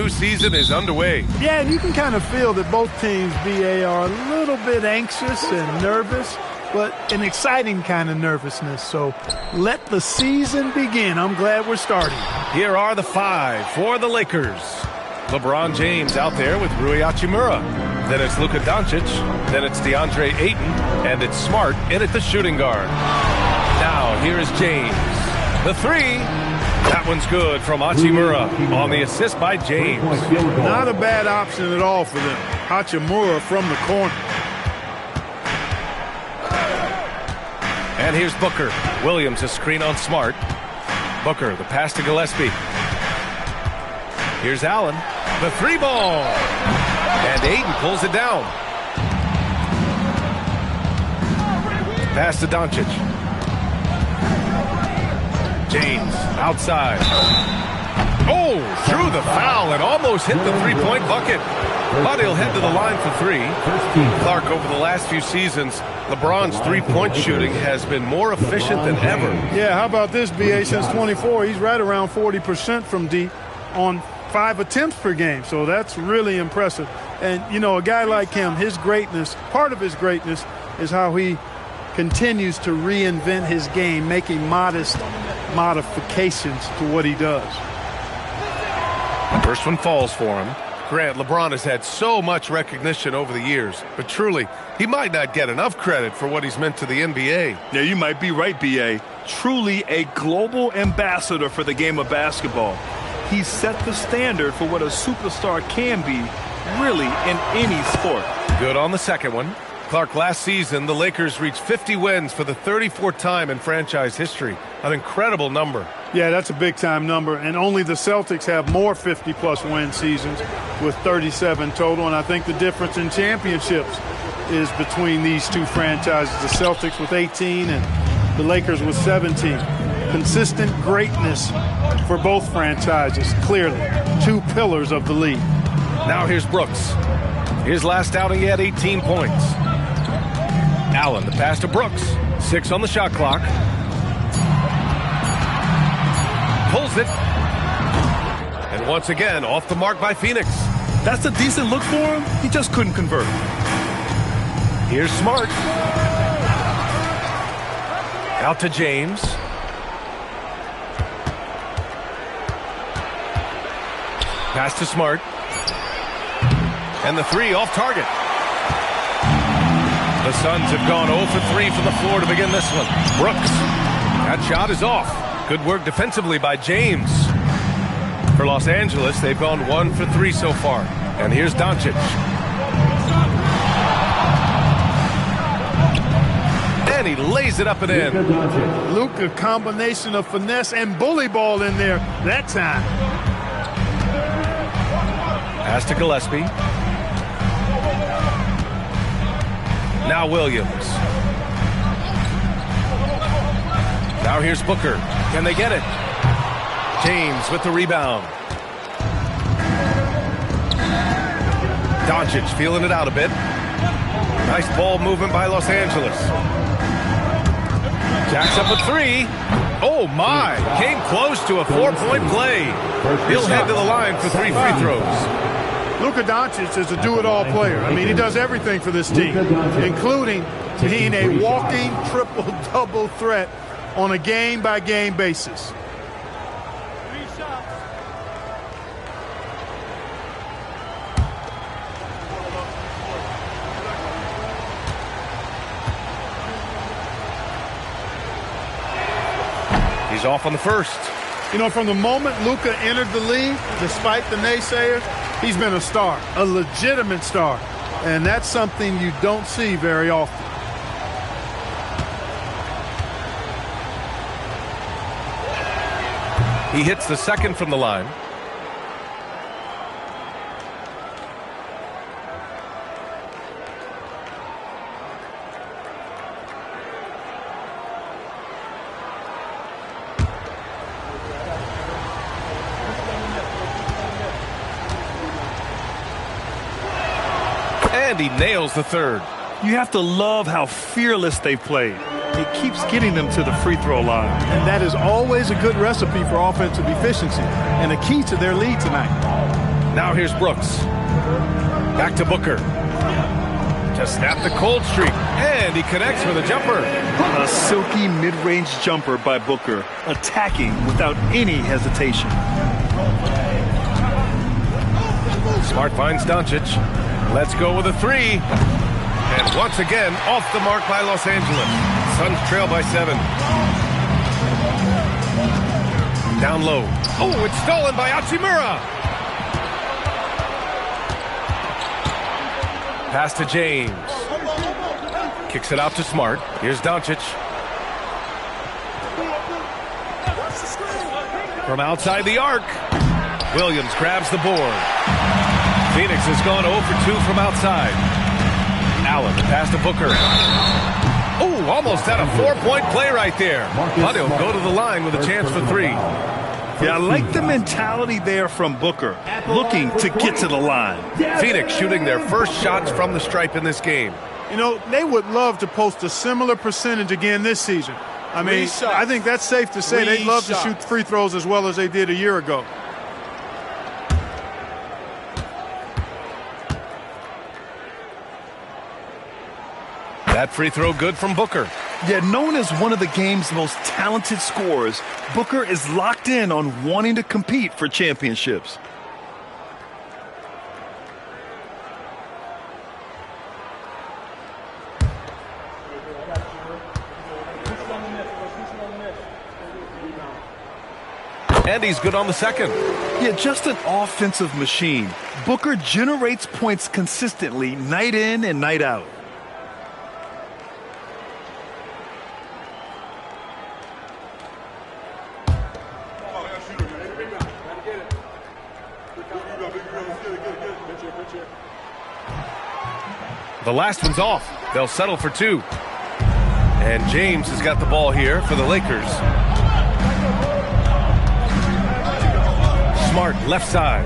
new season is underway. Yeah, and you can kind of feel that both teams, BA, are a little bit anxious and nervous, but an exciting kind of nervousness. So let the season begin. I'm glad we're starting. Here are the 5 for the Lakers. LeBron James out there with Rui Hachimura. Then it's Luka Doncic. Then it's DeAndre Ayton. And it's Smart in at the shooting guard. Now here is James. The 3. That one's good from Hachimura on the assist by James. Not a bad option at all for them. Hachimura from the corner. And here's Booker. Williams a screen on Smart. Booker, the pass to Gillespie. Here's Allen. The 3 ball. And Ayton pulls it down. Pass to Doncic. James outside. Oh, threw the foul and almost hit the three-point bucket. But he'll head to the line for 3. Clark, over the last few seasons, LeBron's three-point shooting has been more efficient than ever. Yeah, how about this, BA? Since 24, he's right around 40% from deep on 5 attempts per game. So that's really impressive. And, you know, a guy like him, his greatness, part of his greatness is how he continues to reinvent his game, making modest modifications to what he does. The first one falls for him. Grant, LeBron has had so much recognition over the years, but truly, he might not get enough credit for what he's meant to the NBA. Yeah, you might be right, B.A. Truly a global ambassador for the game of basketball. He set the standard for what a superstar can be, really, in any sport. Good on the second one. Clark, last season, the Lakers reached 50 wins for the 34th time in franchise history. An incredible number. Yeah, that's a big-time number, and only the Celtics have more 50-plus win seasons with 37 total, and I think the difference in championships is between these two franchises, the Celtics with 18 and the Lakers with 17. Consistent greatness for both franchises, clearly. 2 pillars of the league. Now here's Brooks. His last outing, he had 18 points. Allen, the pass to Brooks. 6 on the shot clock. Pulls it. And once again, off the mark by Phoenix. That's a decent look for him. He just couldn't convert. Here's Smart. Out to James. Pass to Smart. And the 3 off target. The Suns have gone 0 for 3 from the floor to begin this one. Brooks. That shot is off. Good work defensively by James. For Los Angeles, they've gone 1 for 3 so far. And here's Doncic. And he lays it up and in. Luka, combination of finesse and bully ball in there that time. Pass to Gillespie. Now Williams. Now here's Booker. Can they get it? James with the rebound. Doncic feeling it out a bit. Nice ball movement by Los Angeles. Jacks up a 3. Oh my! Came close to a 4-point play. He'll head to the line for 3 free throws. Luka Doncic is a do-it-all player. I mean, he does everything for this team, including being a walking triple-double threat on a game-by-game basis. He's off on the first. You know, from the moment Luka entered the league, despite the naysayers, he's been a star, a legitimate star. And that's something you don't see very often. He hits the second from the line. And he nails the third. You have to love how fearless they played. It keeps getting them to the free throw line. And that is always a good recipe for offensive efficiency and a key to their lead tonight. Now here's Brooks. Back to Booker. To snap the cold streak. And he connects with a jumper. A silky mid-range jumper by Booker, attacking without any hesitation. Smart finds Doncic. Let's go with a three. And once again, off the mark by Los Angeles. Suns trail by 7. Down low. Oh, it's stolen by Hachimura. Pass to James. Kicks it out to Smart. Here's Doncic. From outside the arc. Williams grabs the board. Phoenix has gone 0 for 2 from outside. Allen, pass to Booker. Oh, almost had a 4-point play right there. But he'll go to the line with a chance for 3. Yeah, I like the mentality there from Booker, looking to get to the line. Phoenix shooting their first shots from the stripe in this game. You know, they would love to post a similar percentage again this season. I mean, I think that's safe to say they'd love to shoot free throws as well as they did a year ago. That free throw good from Booker. Yeah, known as one of the game's most talented scorers, Booker is locked in on wanting to compete for championships. And he's good on the second. Yeah, just an offensive machine. Booker generates points consistently, night in and night out. The last one's off. They'll settle for 2. And James has got the ball here for the Lakers. Smart, left side.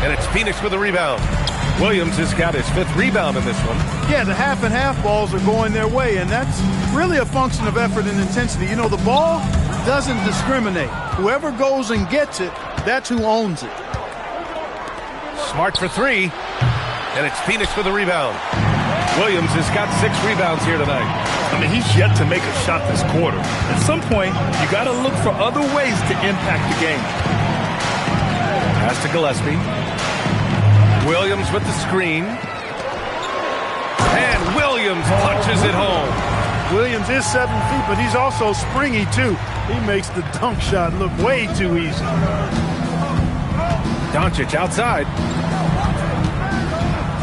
And it's Phoenix with a rebound. Williams has got his 5th rebound in this one. Yeah, the half and half balls are going their way, and that's really a function of effort and intensity. You know, the ball doesn't discriminate. Whoever goes and gets it, that's who owns it. Smart for 3. And it's Phoenix with a rebound. Williams has got 6 rebounds here tonight. I mean, he's yet to make a shot this quarter. At some point, you got to look for other ways to impact the game. Pass to Gillespie. Williams with the screen. And Williams punches it home. Williams is 7 feet, but he's also springy, too. He makes the dunk shot look way too easy. Doncic outside.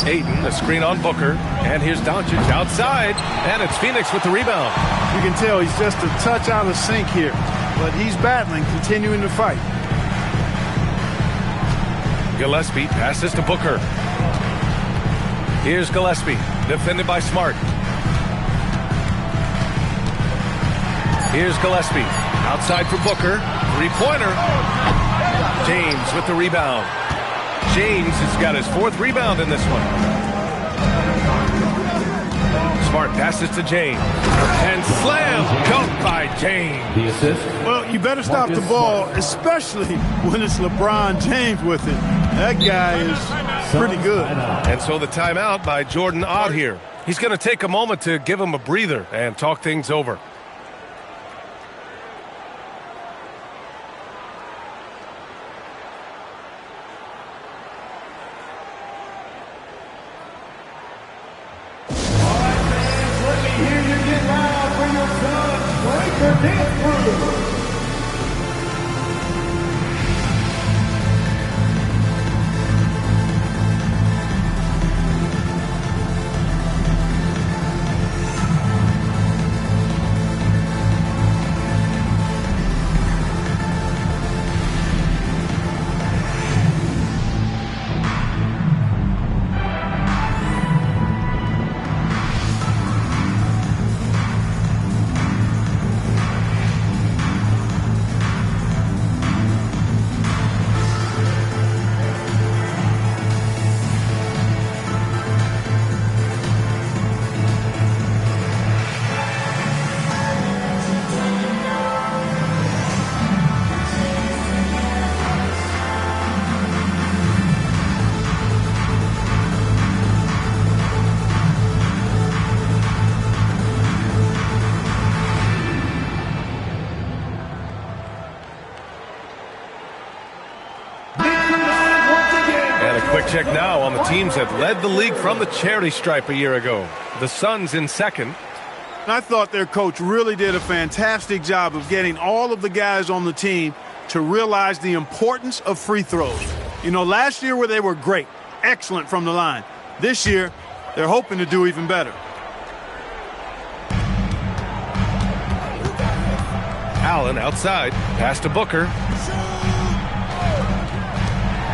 Ayton, the screen on Booker. And here's Doncic outside. And it's Phoenix with the rebound. You can tell he's just a touch out of sync here. But he's battling, continuing to fight. Gillespie passes to Booker. Here's Gillespie, defended by Smart. Here's Gillespie, outside for Booker. 3-pointer. James with the rebound. James has got his 4th rebound in this one. Smart passes to James. And slam dunked by James. The assist. Well, you better stop the ball, especially when it's LeBron James with it. That guy is pretty good. And so the timeout by Jordan Ott here. He's going to take a moment to give him a breather and talk things over. Quick check now on the teams that led the league from the charity stripe a year ago. The Suns in second. I thought their coach really did a fantastic job of getting all of the guys on the team to realize the importance of free throws. You know, last year where they were great, excellent from the line. This year, they're hoping to do even better. Allen outside. Pass to Booker.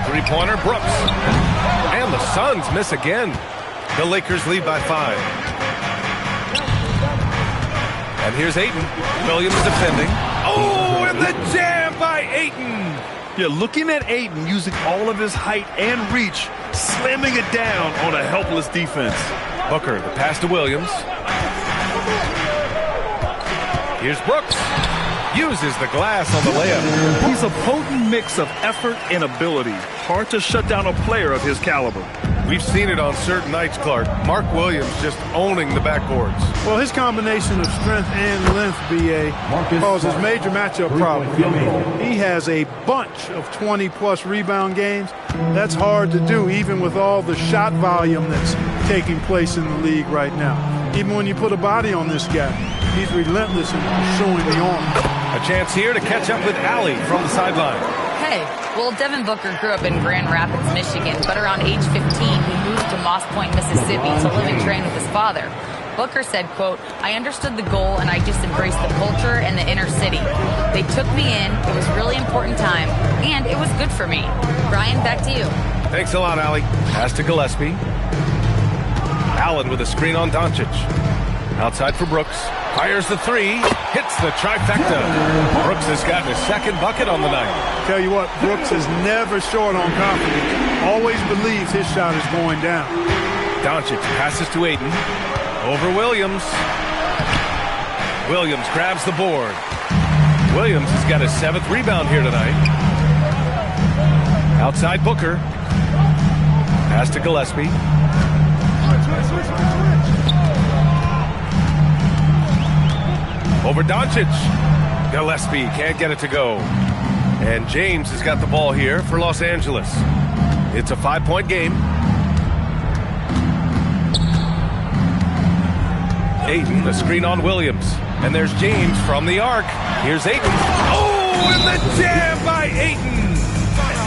Three-pointer, Brooks. And the Suns miss again. The Lakers lead by 5. And here's Ayton. Williams defending. Oh, and the jam by Ayton. Yeah, looking at Ayton using all of his height and reach, slamming it down on a helpless defense. Booker, the pass to Williams. Here's Brooks. Uses the glass on the layup. He's a potent mix of effort and ability. Hard to shut down a player of his caliber. We've seen it on certain nights, Clark. Mark Williams just owning the backboards. Well, his combination of strength and length, B.A., causes major matchup problems. He has a bunch of 20-plus rebound games. That's hard to do, even with all the shot volume that's taking place in the league right now. Even when you put a body on this guy, he's relentless in pursuing the arm. A chance here to catch up with Allie from the sideline. Hey, well, Devin Booker grew up in Grand Rapids, Michigan, but around age 15, he moved to Moss Point, Mississippi to live and train with his father. Booker said, quote, "I understood the goal and I just embraced the culture and the inner city. They took me in, it was a really important time, and it was good for me." Brian, back to you. Thanks a lot, Allie. Pass to Gillespie. Allen with a screen on Doncic. Outside for Brooks. Fires the three. Hits the trifecta. Brooks has gotten his second bucket on the night. Tell you what, Brooks is never short on confidence. Always believes his shot is going down. Doncic passes to Ayton. Over Williams. Williams grabs the board. Williams has got his 7th rebound here tonight. Outside Booker. Pass to Gillespie. Over Doncic. Gillespie can't get it to go. And James has got the ball here for Los Angeles. It's a 5-point game. Ayton, the screen on Williams. And there's James from the arc. Here's Ayton. Oh, and the jam by Ayton.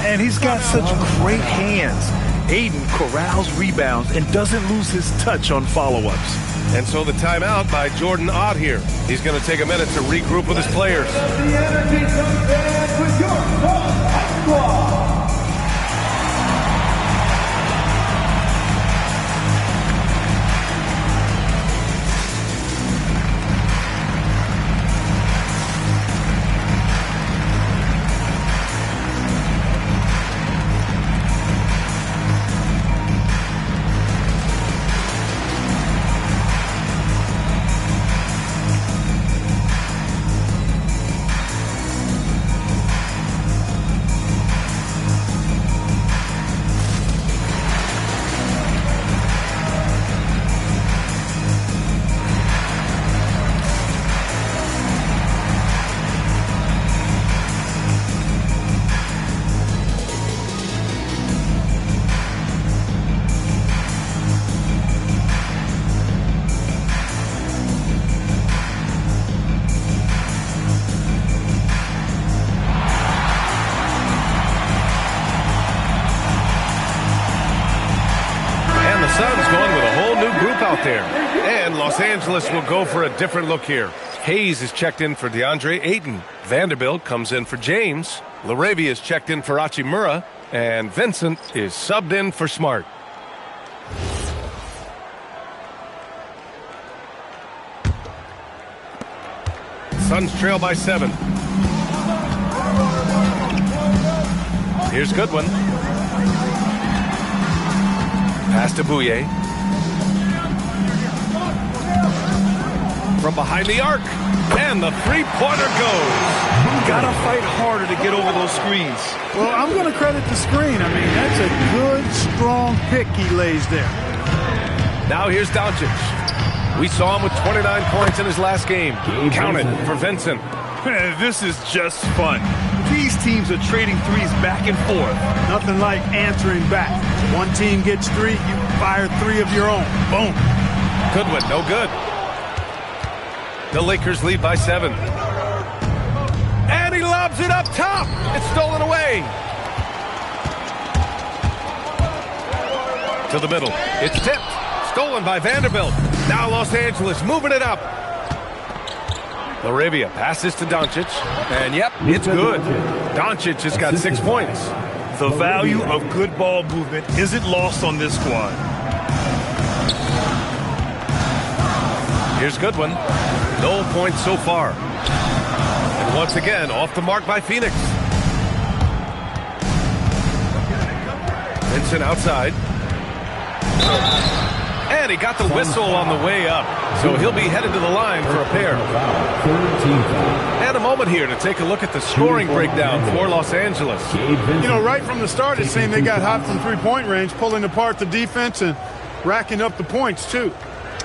And he's got such great hands. Ayton corrals rebounds and doesn't lose his touch on follow-ups. And so the timeout by Jordan Ott here. He's going to take a minute to regroup with his players. The energy comes back with your squad. Suns going with a whole new group out there. And Los Angeles will go for a different look here. Hayes is checked in for DeAndre Ayton. Vanderbilt comes in for James. LaRavia is checked in for Hachimura. And Vincent is subbed in for Smart. Suns trail by 7. Here's Goodwin. Pass to Bouye. From behind the arc. And the three-pointer goes. Gotta fight harder to get over those screens. Well, I'm going to credit the screen. I mean, that's a good, strong pick he lays there. Now here's Doncic. We saw him with 29 points in his last game. Counted for Vincent. This is just fun. These teams are trading threes back and forth. Nothing like answering back. One team gets 3, you fire 3 of your own. Boom. Good one, no good. The Lakers lead by 7. And he lobs it up top. It's stolen away. To the middle. It's tipped. Stolen by Vanderbilt. Now Los Angeles moving it up. Laravia passes to Doncic. And yep, it's good. Doncic has got 6 points. The value of good ball movement isn't lost on this squad. Here's Goodwin. No points so far. And once again, off the mark by Phoenix. Vincent outside. And he got the whistle on the way up. So he'll be headed to the line for a pair. And a moment here to take a look at the scoring breakdown for Los Angeles. You know, right from the start, it seemed they got hot from three-point range, pulling apart the defense and racking up the points, too.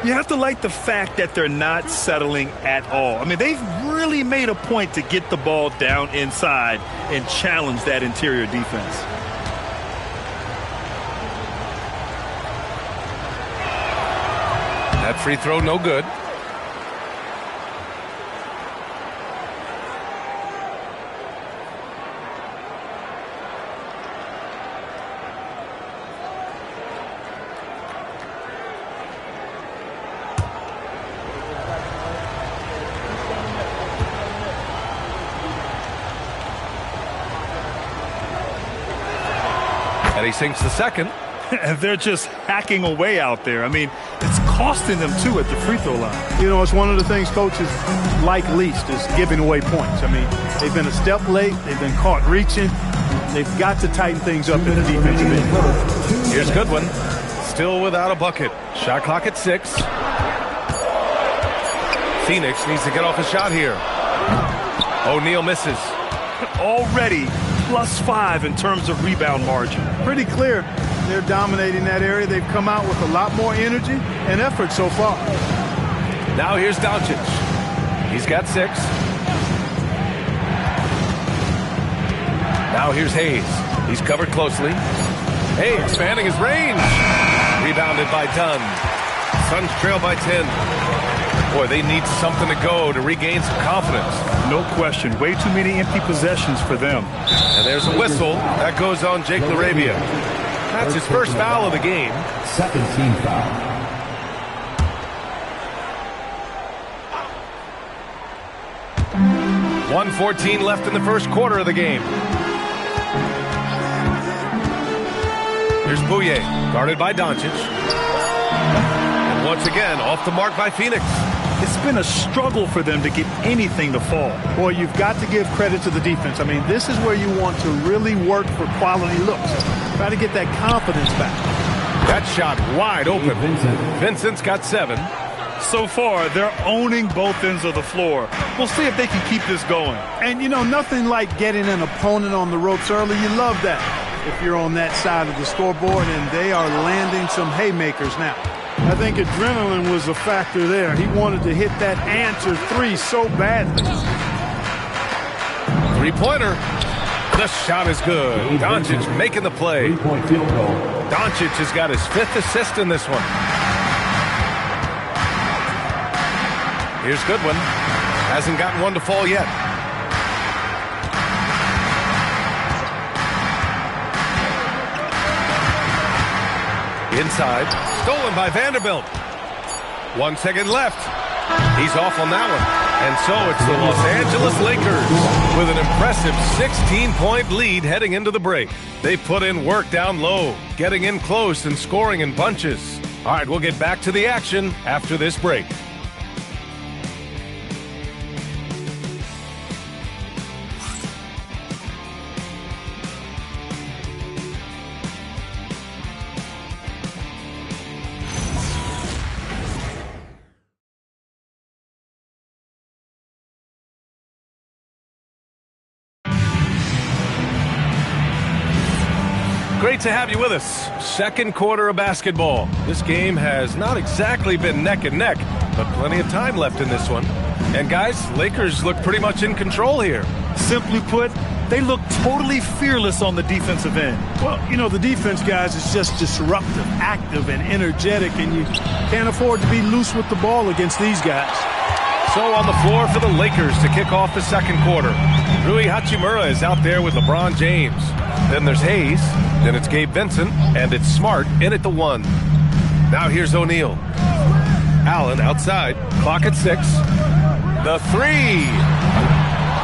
You have to like the fact that they're not settling at all. I mean, they've really made a point to get the ball down inside and challenge that interior defense. That free throw, no good. And he sinks the second. And they're just hacking away out there. I mean, it's costing them, too, at the free throw line. You know, it's one of the things coaches like least is giving away points. I mean, they've been a step late. They've been caught reaching. They've got to tighten things up in the defensive end. Here's Goodwin. Still without a bucket. Shot clock at 6. Phoenix needs to get off a shot here. O'Neal misses. Already +5 in terms of rebound margin. Pretty clear. They're dominating that area. They've come out with a lot more energy and effort so far. Now here's Doncic. He's got 6. Now here's Hayes. He's covered closely. Hayes expanding his range. Rebounded by Dunn. Suns trail by 10. Boy, they need something to go to regain some confidence. No question. Way too many empty possessions for them. And there's a whistle. That goes on Jake Laravia. That's his first foul of the game. Second team foul. .114 left in the first quarter of the game. Here's Bouye, guarded by Doncic. And once again, off the mark by Phoenix. It's been a struggle for them to get anything to fall. Boy, you've got to give credit to the defense. I mean, this is where you want to really work for quality looks. Try to get that confidence back. That shot wide open. Vincent's got 7. So far, they're owning both ends of the floor. We'll see if they can keep this going. And, you know, nothing like getting an opponent on the ropes early. You love that if you're on that side of the scoreboard, and they are landing some haymakers now. I think adrenaline was a factor there. He wanted to hit that answer 3 so badly. Three-pointer. The shot is good. Doncic making the play. Three-point field goal. Doncic has got his 5th assist in this one. Here's Goodwin. Hasn't gotten one to fall yet. Inside. Stolen by Vanderbilt. 1 second left. He's off on that one. And so it's the Los Angeles Lakers with an impressive 16-point lead heading into the break. They put in work down low, getting in close and scoring in bunches. All right, we'll get back to the action after this break. Great to have you with us. Second quarter of basketball. This game has not exactly been neck and neck, but plenty of time left in this one. And guys, Lakers look pretty much in control here. Simply put, They look totally fearless on the defensive end. Well, you know, the defense, guys, is just disruptive, active, and energetic, and you can't afford to be loose with the ball against these guys. So on the floor for the Lakers to kick off the second quarter. Rui Hachimura is out there with LeBron James. Then there's Hayes. Then it's Gabe Vincent. And it's Smart in at the 1. Now here's O'Neal. Allen outside. Clock at 6. The 3.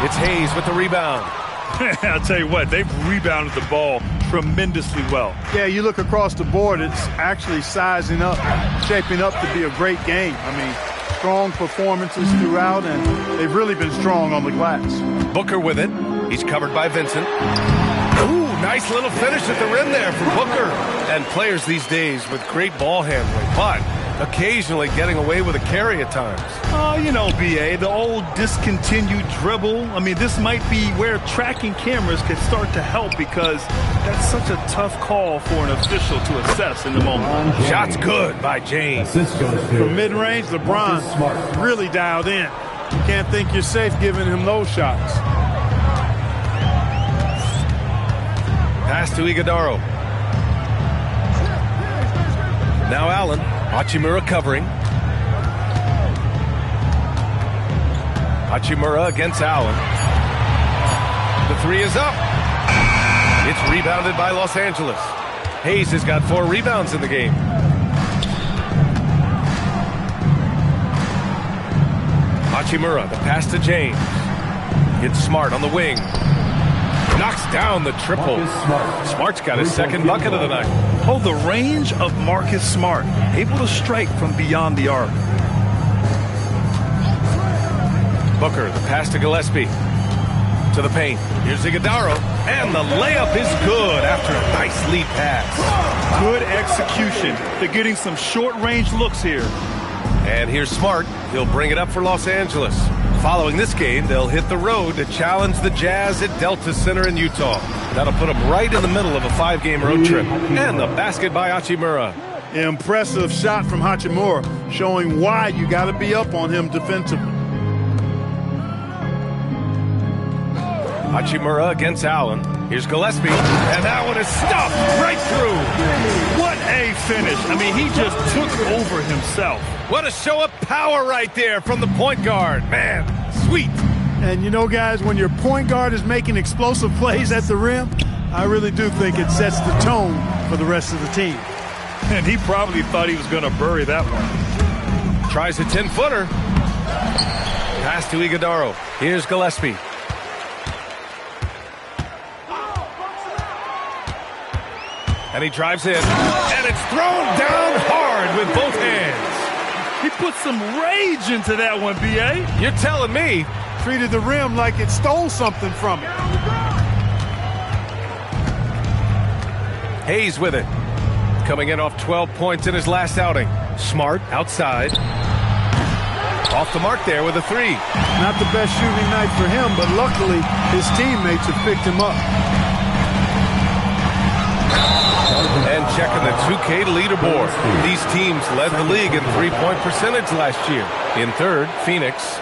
It's Hayes with the rebound. I'll tell you what, they've rebounded the ball tremendously well. Yeah, you look across the board, it's actually sizing up, shaping up to be a great game. I mean, strong performances throughout, and they've really been strong on the glass. Booker with it. He's covered by Vincent. Ooh, nice little finish at the rim there for Booker. And players these days with great ball handling, but occasionally getting away with a carry at times. You know, B.A., the old discontinued dribble. I mean, this might be where tracking cameras could start to help because that's such a tough call for an official to assess in the moment. Shots good by James. From mid-range, LeBron really dialed in. You can't think you're safe giving him those shots. Pass to Iguodaro. Now Allen. Hachimura covering. Hachimura against Allen. The 3 is up. It's rebounded by Los Angeles. Hayes has got 4 rebounds in the game. Hachimura, the pass to James. Gets Smart on the wing. Knocks down the triple. Smart's got his second bucket of the night. Oh, the range of Marcus Smart. Able to strike from beyond the arc. Booker, the pass to Gillespie. To the paint. Here's Iguodaro. And the layup is good after a nice lead pass. Good execution. They're getting some short-range looks here. And here's Smart. He'll bring it up for Los Angeles. Following this game, they'll hit the road to challenge the Jazz at Delta Center in Utah. That'll put them right in the middle of a 5-game road trip. And the basket by Hachimura. Impressive shot from Hachimura, showing why you got to be up on him defensively. Hachimura against Allen. Here's Gillespie. And that one is stuffed right through. What a finish. I mean, he just took over himself. What a show of power right there from the point guard. Man, sweet. And you know, guys, when your point guard is making explosive plays at the rim, I really do think it sets the tone for the rest of the team. And he probably thought he was going to bury that one. Tries a 10-footer. Pass to Iguodaro. Here's Gillespie. And he drives in. And it's thrown down hard with both hands. He put some rage into that one, B.A. You're telling me. Treated the rim like it stole something from it. Hayes with it. Coming in off 12 points in his last outing. Smart outside. Off the mark there with a 3. Not the best shooting night for him, but luckily his teammates have picked him up. And checking the 2K leaderboard. These teams led the league in three-point percentage last year. In third, Phoenix.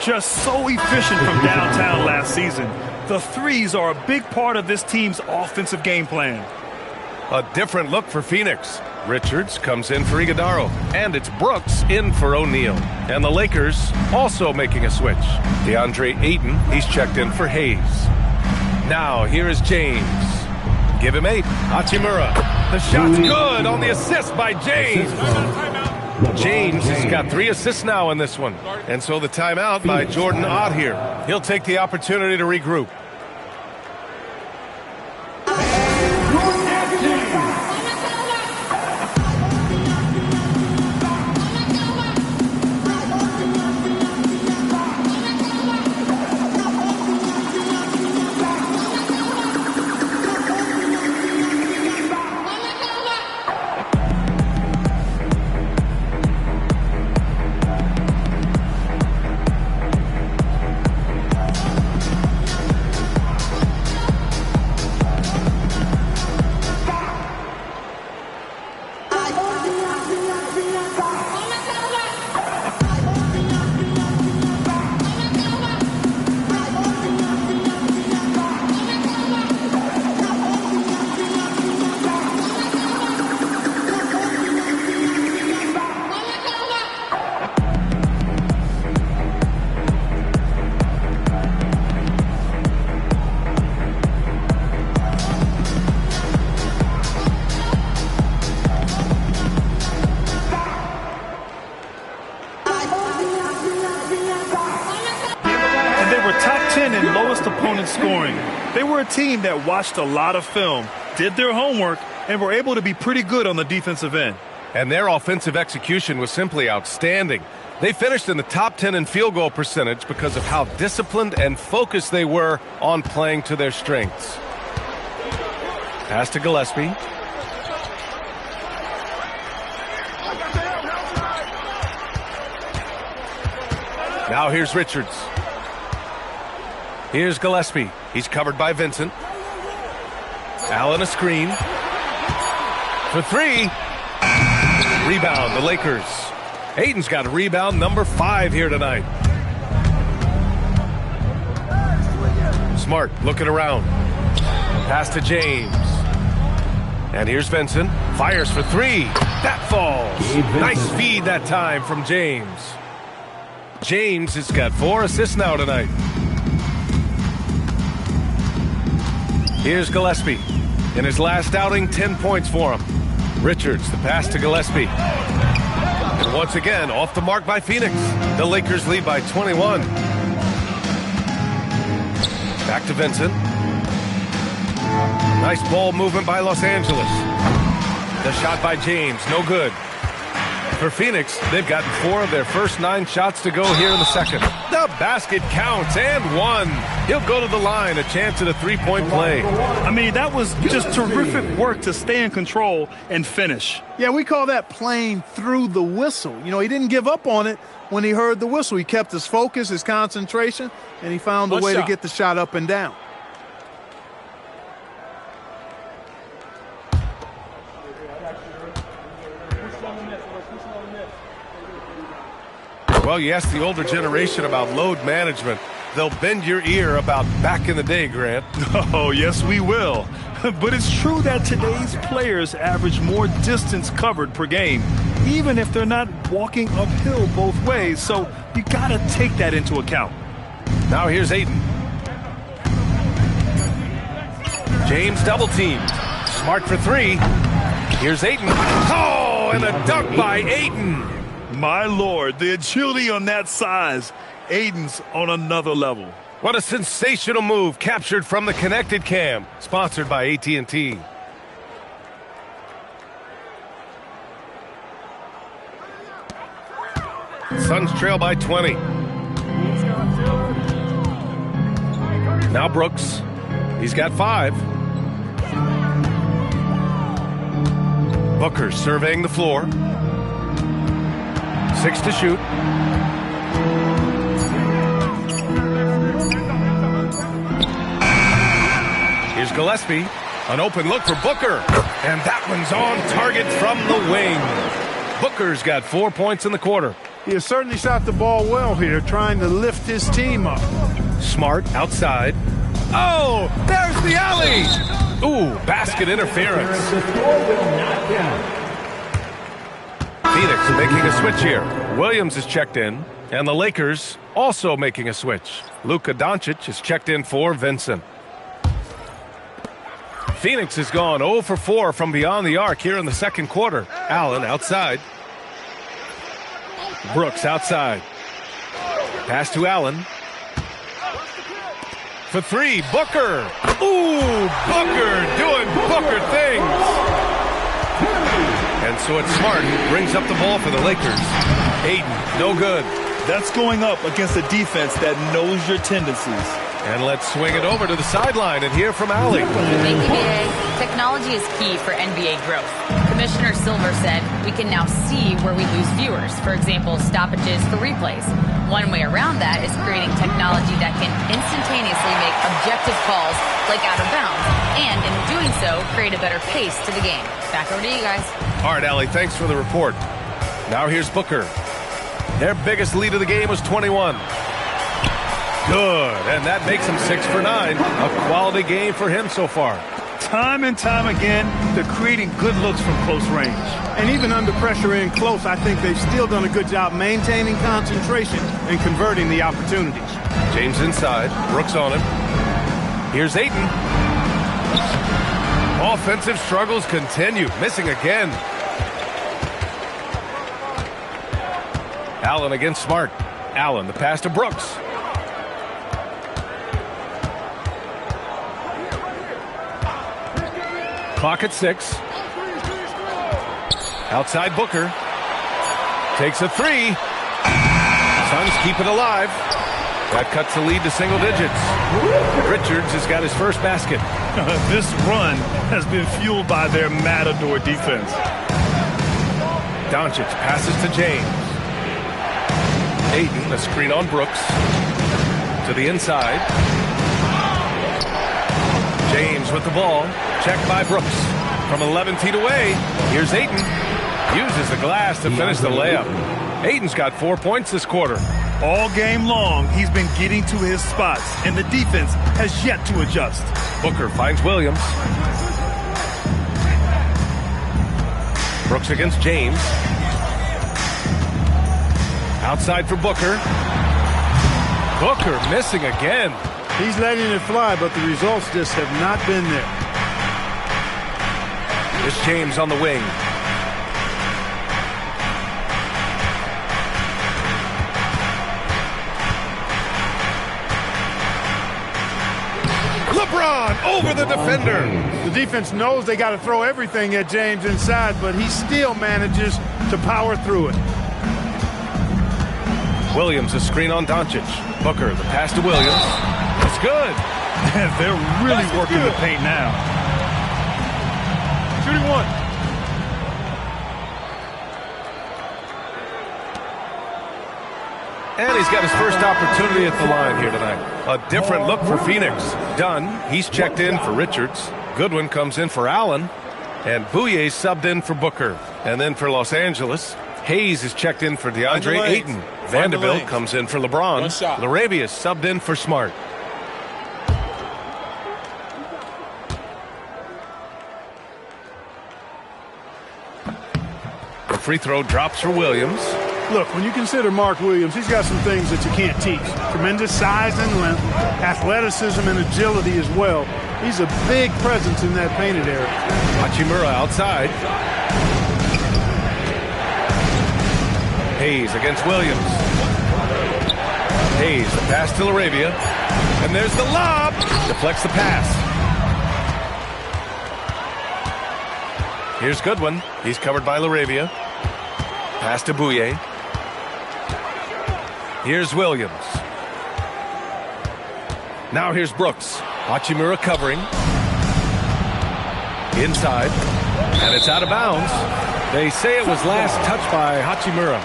Just so efficient from downtown last season. The threes are a big part of this team's offensive game plan. A different look for Phoenix. Richards comes in for Iguodaro. And it's Brooks in for O'Neal. And the Lakers also making a switch. DeAndre Ayton, he's checked in for Hayes. Now, here is James. Give him 8. Hachimura. The shot's good on the assist by James. James has got 3 assists now in this one. And so the timeout by Jordan Ott here. He'll take the opportunity to regroup. scoring. They were a team that watched a lot of film, did their homework, and were able to be pretty good on the defensive end. And their offensive execution was simply outstanding. They finished in the top 10 in field goal percentage because of how disciplined and focused they were on playing to their strengths. Pass to Gillespie. Now here's Richards. Here's Gillespie. He's covered by Vincent. Allen a screen. For three. Rebound, the Lakers. Ayton's got a rebound number 5 here tonight. Smart looking around. Pass to James. And here's Vincent. Fires for 3. That falls. Nice feed that time from James. James has got 4 assists now tonight. Here's Gillespie. In his last outing, 10 points for him. Richards, the pass to Gillespie. And once again, off the mark by Phoenix. The Lakers lead by 21. Back to Vincent. Nice ball movement by Los Angeles. The shot by James, no good. For Phoenix, they've gotten 4 of their first 9 shots to go here in the second. The basket counts and 1. He'll go to the line, a chance at a 3-point play. I mean, that was just terrific work to stay in control and finish. Yeah, we call that playing through the whistle. You know, he didn't give up on it when he heard the whistle. He kept his focus, his concentration, and he found a way to get the shot up and down. Well, you ask the older generation about load management. They'll bend your ear about back in the day, Grant. Oh, yes, we will. But it's true that today's players average more distance covered per game, even if they're not walking uphill both ways. So you got to take that into account. Now here's Ayton. James double teamed. Smart for 3. Here's Ayton. Oh, and a dunk by Ayton. My Lord, the agility on that size. Ayton's on another level. What a sensational move captured from the Connected Cam, sponsored by AT&T. Suns trail by 20. Now Brooks. He's got 5. Booker surveying the floor. 6 to shoot. Here's Gillespie. An open look for Booker. And that one's on target from the wing. Booker's got 4 points in the quarter. He has certainly shot the ball well here, trying to lift his team up. Smart outside. Oh, there's the alley. Ooh, basket interference. Phoenix making a switch here. Williams is checked in, and the Lakers also making a switch. Luka Doncic is checked in for Vincent. Phoenix has gone 0 for 4 from beyond the arc here in the second quarter. Allen outside. Brooks outside. Pass to Allen. For 3, Booker. Ooh, Booker doing Booker things. And so it's Smart who brings up the ball for the Lakers. Ayton, no good. That's going up against a defense that knows your tendencies. And let's swing it over to the sideline and hear from Allie. Thank you, BA. Technology is key for NBA growth. Commissioner Silver said we can now see where we lose viewers. For example, stoppages for replays. One way around that is creating technology that can instantaneously make objective calls like out of bounds. And in doing so, create a better pace to the game. Back over to you guys. All right, Allie, thanks for the report. Now here's Booker. Their biggest lead of the game was 21. Good, and that makes him 6 for 9. A quality game for him so far. Time and time again, they're creating good looks from close range. And even under pressure in close, I think they've still done a good job maintaining concentration and converting the opportunities. James inside, Brooks on him. Here's Ayton. Offensive struggles continue, missing again. Allen against Smart. Allen, the pass to Brooks. Clock at 6. Outside Booker. Takes a 3. Suns keep it alive. That cuts the lead to single digits. Richards has got his first basket. This run has been fueled by their Matador defense. Doncic passes to James. Ayton, a screen on Brooks. To the inside. James with the ball. Checked by Brooks. From 11 feet away, here's Ayton. Uses the glass to finish the layup. Ayton's got 4 points this quarter. All game long, he's been getting to his spots, and the defense has yet to adjust. Booker finds Williams. Brooks against James. Outside for Booker. Booker missing again. He's letting it fly, but the results just have not been there. Here's James on the wing. LeBron over the defender. The defense knows they got to throw everything at James inside, but he still manages to power through it. Williams, a screen on Doncic. Booker, the pass to Williams. It's good. They're really working the paint now. Shooting one. And he's got his first opportunity at the line here tonight. A different look for Phoenix. Dunn, he's checked in for Richards. Goodwin comes in for Allen. And Bouye subbed in for Booker. And then for Los Angeles, Hayes is checked in for DeAndre Ayton. Vanderbilt comes in for LeBron. Laravia subbed in for Smart. The free throw drops for Williams. Look, when you consider Mark Williams, he's got some things that you can't teach. Tremendous size and length, athleticism and agility as well. He's a big presence in that painted area. Hachimura outside. Hayes against Williams. Hayes, the pass to Laravia. And there's the lob. Deflects the pass. Here's Goodwin. He's covered by Laravia. Pass to Bouye. Here's Williams. Now here's Brooks. Hachimura covering. Inside. And it's out of bounds. They say it was last touched by Hachimura.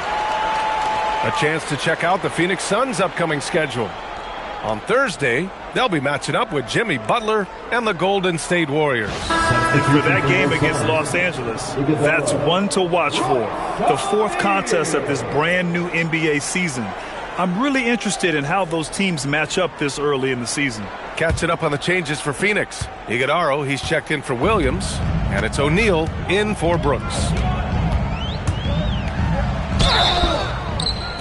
A chance to check out the Phoenix Suns' upcoming schedule. On Thursday, they'll be matching up with Jimmy Butler and the Golden State Warriors. For that game against Los Angeles, that's one to watch for. The fourth contest of this brand new NBA season. I'm really interested in how those teams match up this early in the season. Catching up on the changes for Phoenix. Iguodala, he's checked in for Williams. And it's O'Neal in for Brooks.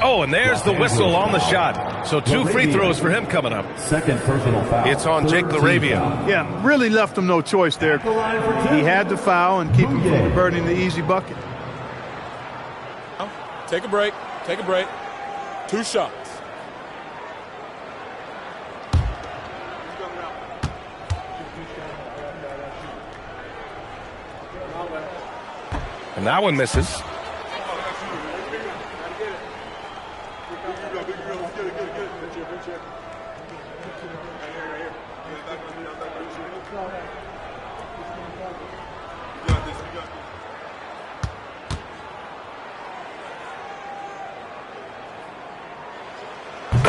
Oh, and there's the whistle on the shot. So 2 free throws for him coming up. Second personal foul. It's on Jake Laravia. Yeah, really left him no choice there. He had to foul and keep him from converting the easy bucket. Take a break. Take a break. 2 shots. And that one misses.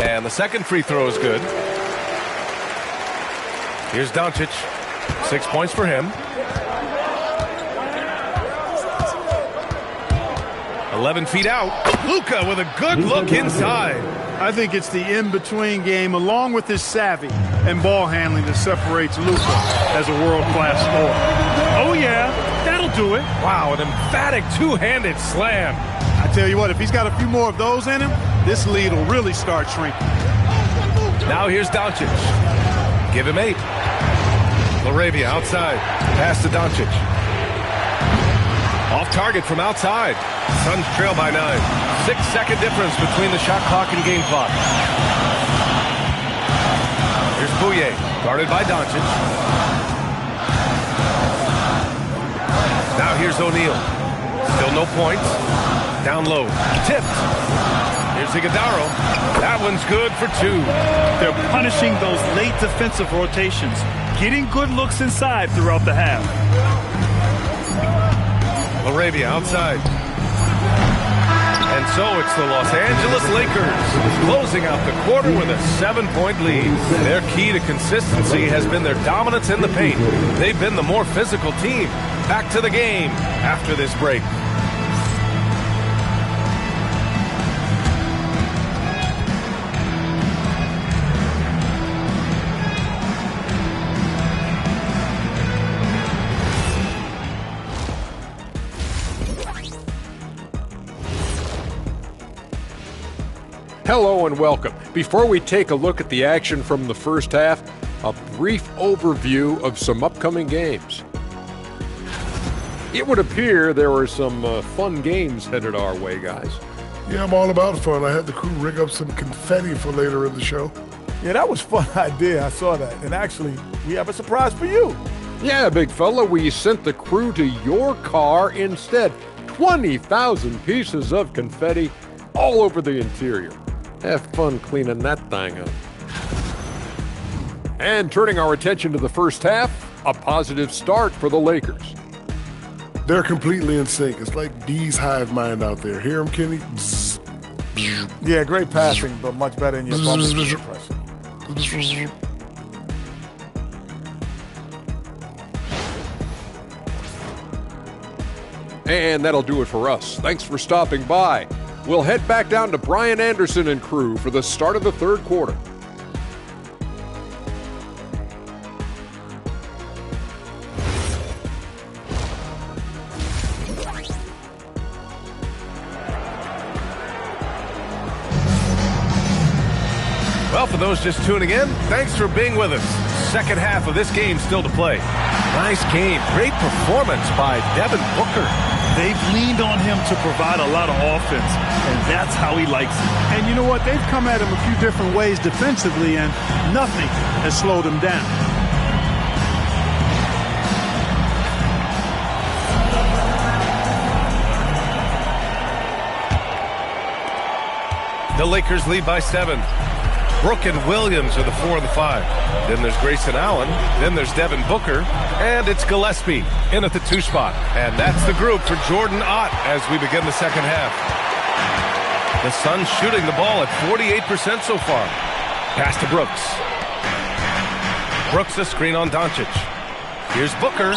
And the second free throw is good. Here's Doncic. 6 points for him. 11 feet out. Luka with a good look inside. I think it's the in-between game along with his savvy and ball handling that separates Luka as a world-class scorer. Oh, yeah, that'll do it. Wow, an emphatic two-handed slam. I tell you what, if he's got a few more of those in him, this lead will really start shrinking. Now here's Doncic. Give him 8. Laravia outside. Pass to Doncic. Off target from outside. Suns trail by 9. 6-second difference between the shot clock and game clock. Here's Bouye, guarded by Doncic. Now here's O'Neal. Still no points. Down low. Tipped. Here's Iguodala. That one's good for 2. They're punishing those late defensive rotations, getting good looks inside throughout the half. Laravia outside. And so it's the Los Angeles Lakers closing out the quarter with a 7-point lead. Their key to consistency has been their dominance in the paint. They've been the more physical team. Back to the game after this break. Hello and welcome. Before we take a look at the action from the first half, a brief overview of some upcoming games. It would appear there were some fun games headed our way, guys. Yeah, I'm all about fun. I had the crew rig up some confetti for later in the show. Yeah, that was a fun idea. I saw that. And actually, we have a surprise for you. Yeah, big fella, we sent the crew to your car instead. 20,000 pieces of confetti all over the interior. Have fun cleaning that thing up. And turning our attention to the first half, a positive start for the Lakers. They're completely in sync. It's like Dee's hive mind out there. Hear him, Kenny? Zzz. Yeah, great passing, but much better in your bubble impression. And that'll do it for us. Thanks for stopping by. We'll head back down to Brian Anderson and crew for the start of the third quarter. Well, for those just tuning in, thanks for being with us. Second half of this game still to play. Nice game. Great performance by Devin Booker. They've leaned on him to provide a lot of offense, and that's how he likes it. And you know what? They've come at him a few different ways defensively, and nothing has slowed him down. The Lakers lead by 7. Brooke and Williams are the 4 and the 5. Then there's Grayson Allen. Then there's Devin Booker. And it's Gillespie in at the 2 spot. And that's the group for Jordan Ott as we begin the second half. The Suns shooting the ball at 48% so far. Pass to Brooks. Brooks a screen on Doncic. Here's Booker.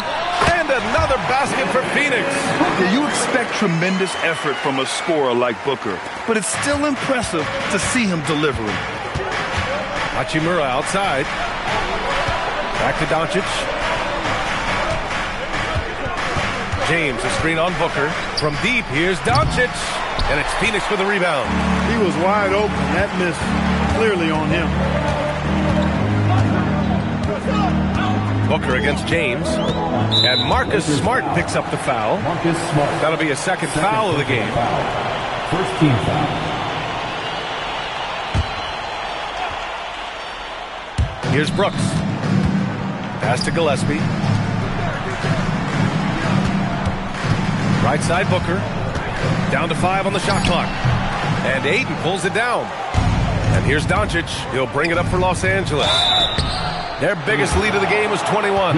And another basket for Phoenix. Yeah, you expect tremendous effort from a scorer like Booker, but it's still impressive to see him delivering. Hachimura outside. Back to Doncic. James, a screen on Booker. From deep, here's Doncic. And it's Phoenix with a rebound. He was wide open. That missed clearly on him. Booker against James. And Marcus Smart picks up the foul. That'll be a second foul of the game. First team foul. Here's Brooks. Pass to Gillespie. Right side Booker. Down to 5 on the shot clock. And Ayton pulls it down. And here's Doncic. He'll bring it up for Los Angeles. Their biggest lead of the game was 21.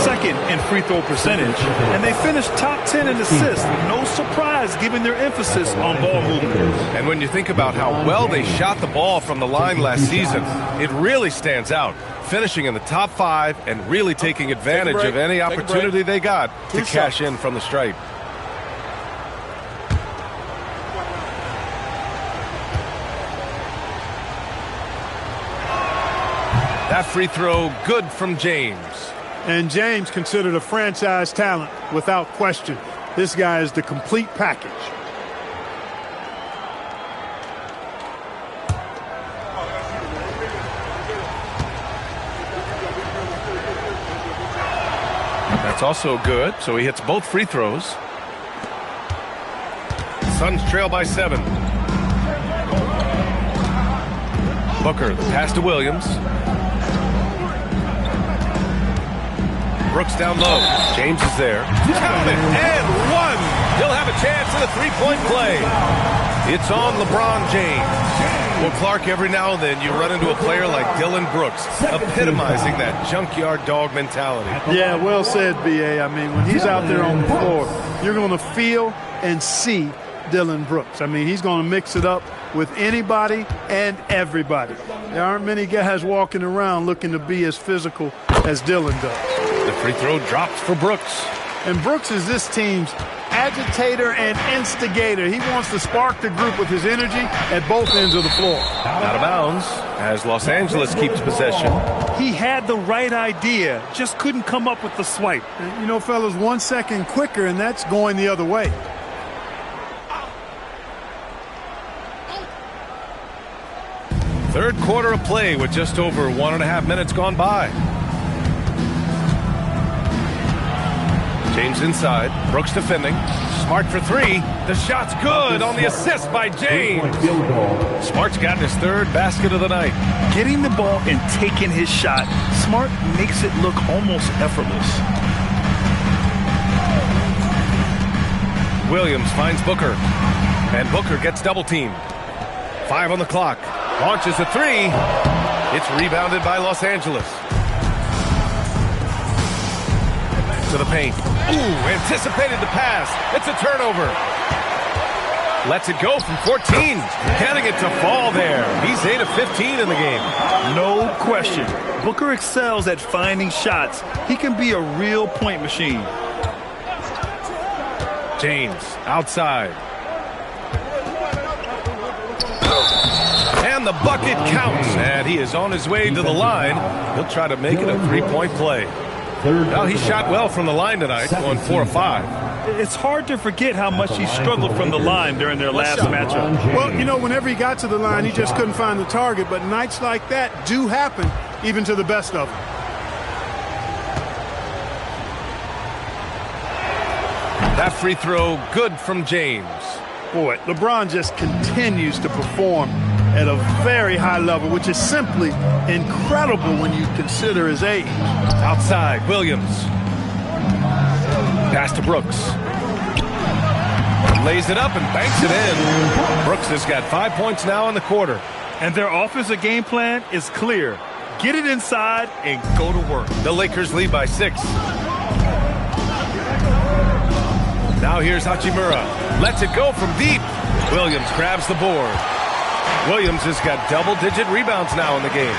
Second in free throw percentage. And they finished top 10 in assists. No surprise given their emphasis on ball movement. And when you think about how well they shot the ball from the line last season, it really stands out. Finishing in the top 5 and really taking advantage of any opportunity they got to cash in from the stripe. That free throw good from James. And James considered a franchise talent without question. This guy is the complete package. That's also good, so he hits both free throws. Suns trail by 7. Booker, the pass to Williams. Brooks down low. James is there. Count it, and one. He'll have a chance at a three-point play. It's on LeBron James. Well, Clark, every now and then you run into a player like Dillon Brooks, epitomizing that junkyard dog mentality. Yeah, well said, B.A. I mean, when he's out there on the floor, you're going to feel and see Dillon Brooks. I mean, he's going to mix it up with anybody and everybody. There aren't many guys walking around looking to be as physical as Dillon does. The free throw drops for Brooks. And Brooks is this team's agitator and instigator. He wants to spark the group with his energy at both ends of the floor. Out of bounds as Los Angeles keeps possession. He had the right idea, just couldn't come up with the swipe. And, you know, fellas, 1 second quicker, and that's going the other way. Third quarter of play with just over 1.5 minutes gone by. James inside. Brooks defending. Smart for three. The shot's good on the assist by James. Smart's got his third basket of the night. Getting the ball and taking his shot, Smart makes it look almost effortless. Williams finds Booker. And Booker gets double teamed. 5 on the clock. Launches a three. It's rebounded by Los Angeles. To the paint. Ooh, anticipated the pass. It's a turnover. Lets it go from 14. Getting it to fall there. He's 8 of 15 in the game. No question. Booker excels at finding shots. He can be a real point machine. James outside. And the bucket counts. And he is on his way to the line. He'll try to make it a three-point play. Now, he shot well from the line tonight, going 4 of 5. It's hard to forget how much he struggled from the line during their last matchup. Well, you know, whenever he got to the line, he just couldn't find the target. But nights like that do happen, even to the best of them. That free throw, good from James. Boy, LeBron just continues to perform at a very high level, which is simply incredible when you consider his age. Outside, Williams. Pass to Brooks. Lays it up and banks it in. Brooks has got 5 points now in the quarter. And their offensive game plan is clear. Get it inside and go to work. The Lakers lead by 6. Now here's Hachimura. Lets it go from deep. Williams grabs the board. Williams has got double-digit rebounds now in the game.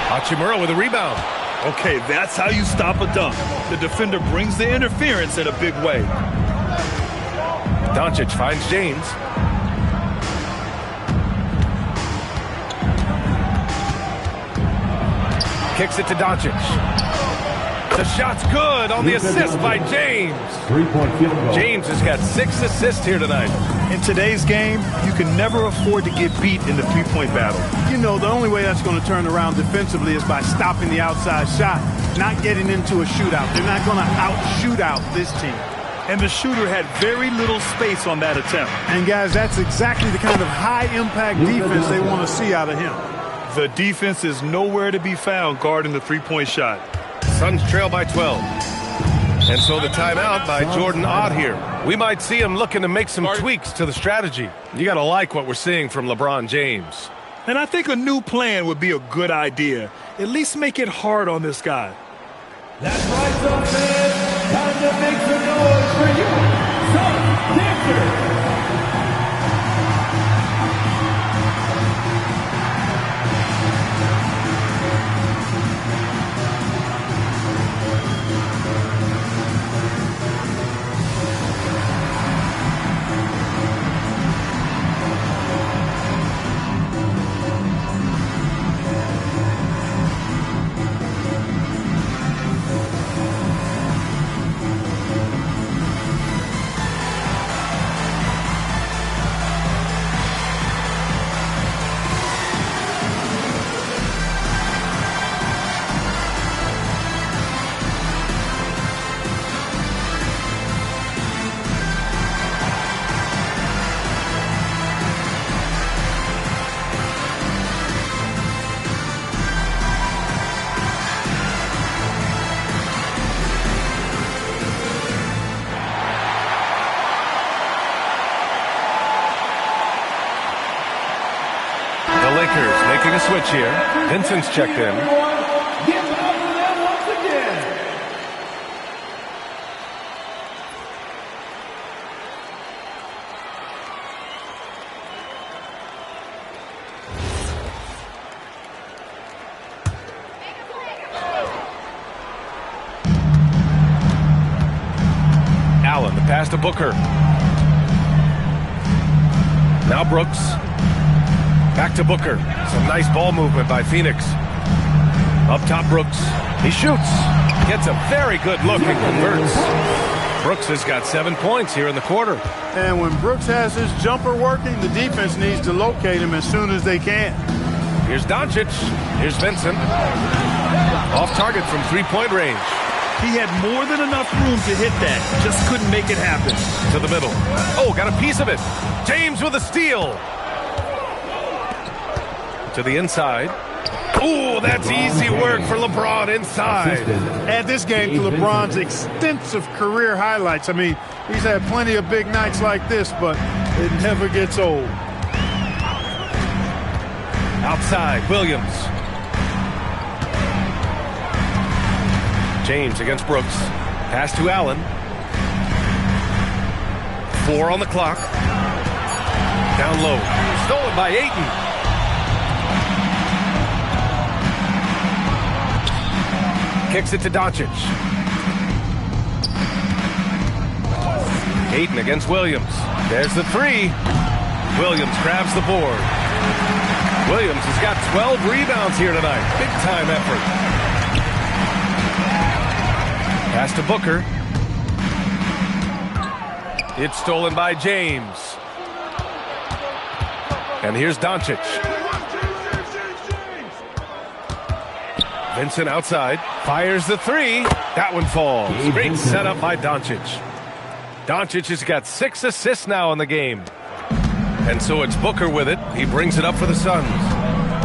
Hachimura with a rebound. Okay, that's how you stop a dunk. The defender brings the interference in a big way. Doncic finds James. Kicks it to Doncic. The shot's good on the assist by James. James has got 6 assists here tonight. In today's game, you can never afford to get beat in the three-point battle. You know, the only way that's going to turn around defensively is by stopping the outside shot, not getting into a shootout. They're not going to out-shoot out this team. And the shooter had very little space on that attempt. And, guys, that's exactly the kind of high-impact defense they want to see out of him. The defense is nowhere to be found guarding the three-point shot. Suns trail by 12. And so the timeout by Jordan Ott here. We might see him looking to make some tweaks to the strategy. You got to like what we're seeing from LeBron James. And I think a new plan would be a good idea. At least make it hard on this guy. That's right, son, man. Time to make some noise for you, Sun Dancers. Lakers making a switch here. Vincent's checked in. Give up for them once again. Allen, the pass to Booker. Now Brooks. Back to Booker. Some nice ball movement by Phoenix. Up top, Brooks. He shoots. Gets a very good look and converts. Brooks has got 7 points here in the quarter. And when Brooks has his jumper working, the defense needs to locate him as soon as they can. Here's Doncic. Here's Vincent. Off target from three-point range. He had more than enough room to hit that. Just couldn't make it happen. To the middle. Oh, got a piece of it. James with a steal. To the inside. Ooh, that's easy work for LeBron inside. Add this game to LeBron's extensive career highlights. I mean, he's had plenty of big nights like this, but it never gets old. Outside, Williams. James against Brooks. Pass to Allen. 4 on the clock. Down low. Stolen by Ayton. Kicks it to Doncic. Ayton against Williams. There's the three. Williams grabs the board. Williams has got 12 rebounds here tonight. Big time effort. Pass to Booker. It's stolen by James. And here's Doncic. Vincent outside. Fires the three. That one falls. Great setup by Doncic. Doncic has got 6 assists now in the game. And so it's Booker with it. He brings it up for the Suns.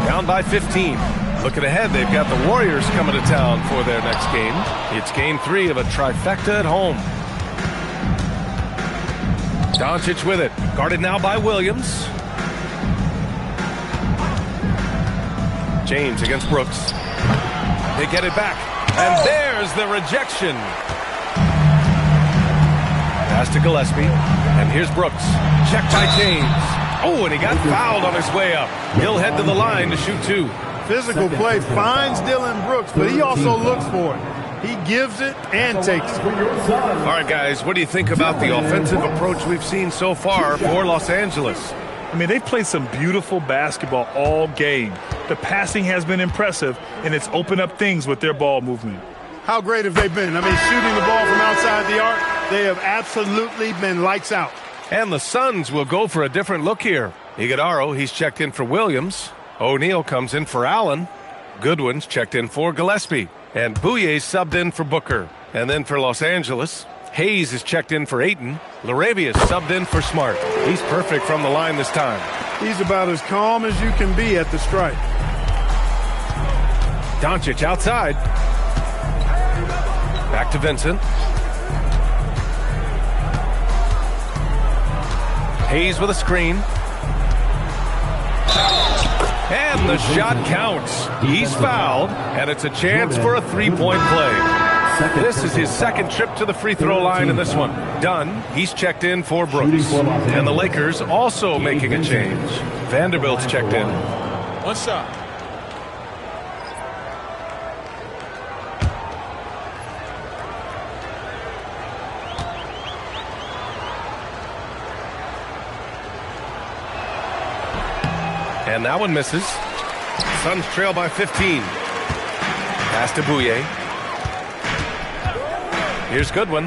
Down by 15. Looking ahead, they've got the Warriors coming to town for their next game. It's game 3 of a trifecta at home. Doncic with it. Guarded now by Williams. James against Brooks. They get it back. And there's the rejection. Pass to Gillespie. And here's Brooks. Checked by James. Oh, and he got fouled on his way up. He'll head to the line to shoot 2. Physical play finds Dylan Brooks, but he also looks for it. He gives it and takes it. All right, guys, what do you think about the offensive approach we've seen so far for Los Angeles? I mean, they've played some beautiful basketball all game. The passing has been impressive, and it's opened up things with their ball movement. How great have they been? I mean, shooting the ball from outside the arc, they have absolutely been lights out. And the Suns will go for a different look here. Iguodaro, he's checked in for Williams. O'Neal comes in for Allen. Goodwin's checked in for Gillespie. And Bouyer's subbed in for Booker. And then for Los Angeles, Hayes is checked in for Ayton. Larabia's subbed in for Smart. He's perfect from the line this time. He's about as calm as you can be at the strike. Doncic outside. Back to Vincent. Hayes with a screen. And the shot counts. He's fouled, and it's a chance for a three-point play. This is his second trip to the free throw line in this one. Dunn, he's checked in for Brooks. And the Lakers also making a change. Vanderbilt's checked in. One shot. And that one misses. Suns trail by 15. Pass to Bouye. Here's Goodwin.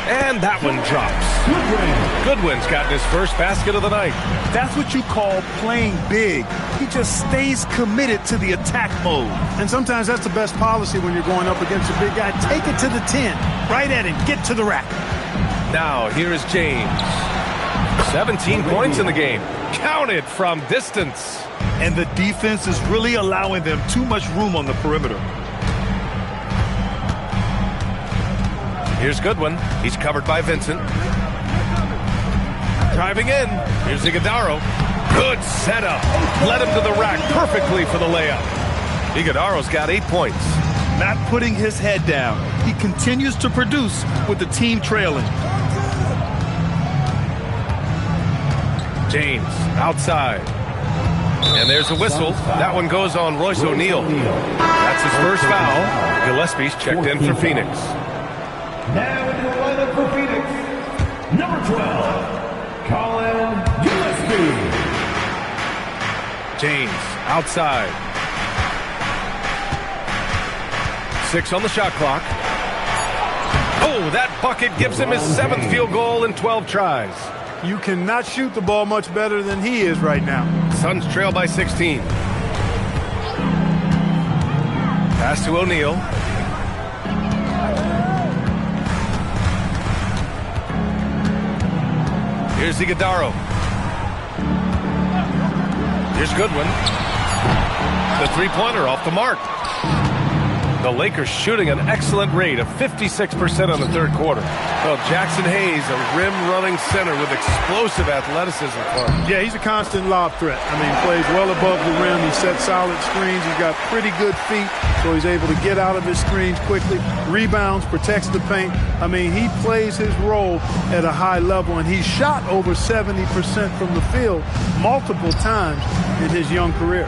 And that one drops. Goodwin's gotten his first basket of the night. That's what you call playing big. He just stays committed to the attack mode. And sometimes that's the best policy when you're going up against a big guy. Take it to the 10. Right at him. Get to the rack. Now, here is James. 17 points in the game. Counted from distance. And the defense is really allowing them too much room on the perimeter. Here's Goodwin. He's covered by Vincent. Driving in. Here's Iguodaro. Good setup. Led him to the rack perfectly for the layup. Iguodaro's got 8 points. Not putting his head down. He continues to produce with the team trailing. James outside. And there's a whistle. That one goes on Royce O'Neal. That's his first foul. Gillespie's checked in for Phoenix. Now into the lineup for Phoenix, number 12, Colin Gillespie. James outside. 6 on the shot clock. Oh, that bucket gives him his 7th field goal in 12 tries. You cannot shoot the ball much better than he is right now. Suns trail by 16. Pass to O'Neal. Here's Iguodaro. Here's Goodwin. The three-pointer off the mark. The Lakers shooting an excellent rate of 56% on the third quarter. Well, Jackson Hayes, a rim-running center with explosive athleticism for him. Yeah, he's a constant lob threat. I mean, plays well above the rim. He sets solid screens. He's got pretty good feet, so he's able to get out of his screens quickly. Rebounds, protects the paint. I mean, he plays his role at a high level, and he's shot over 70% from the field multiple times in his young career.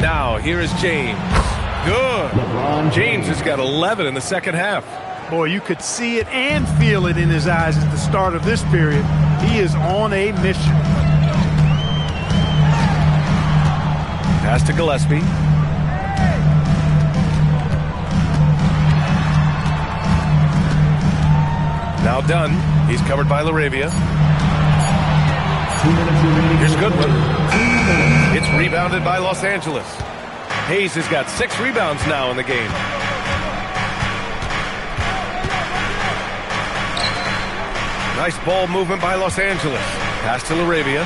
Now, here is James. Good. James has got 11 in the second half. Boy, you could see it and feel it in his eyes at the start of this period. He is on a mission. Pass to Gillespie. Now Dunn. He's covered by LaRavia. Here's Goodwin. It's rebounded by Los Angeles. Hayes has got 6 rebounds now in the game. Nice ball movement by Los Angeles. Pass to LaRavia.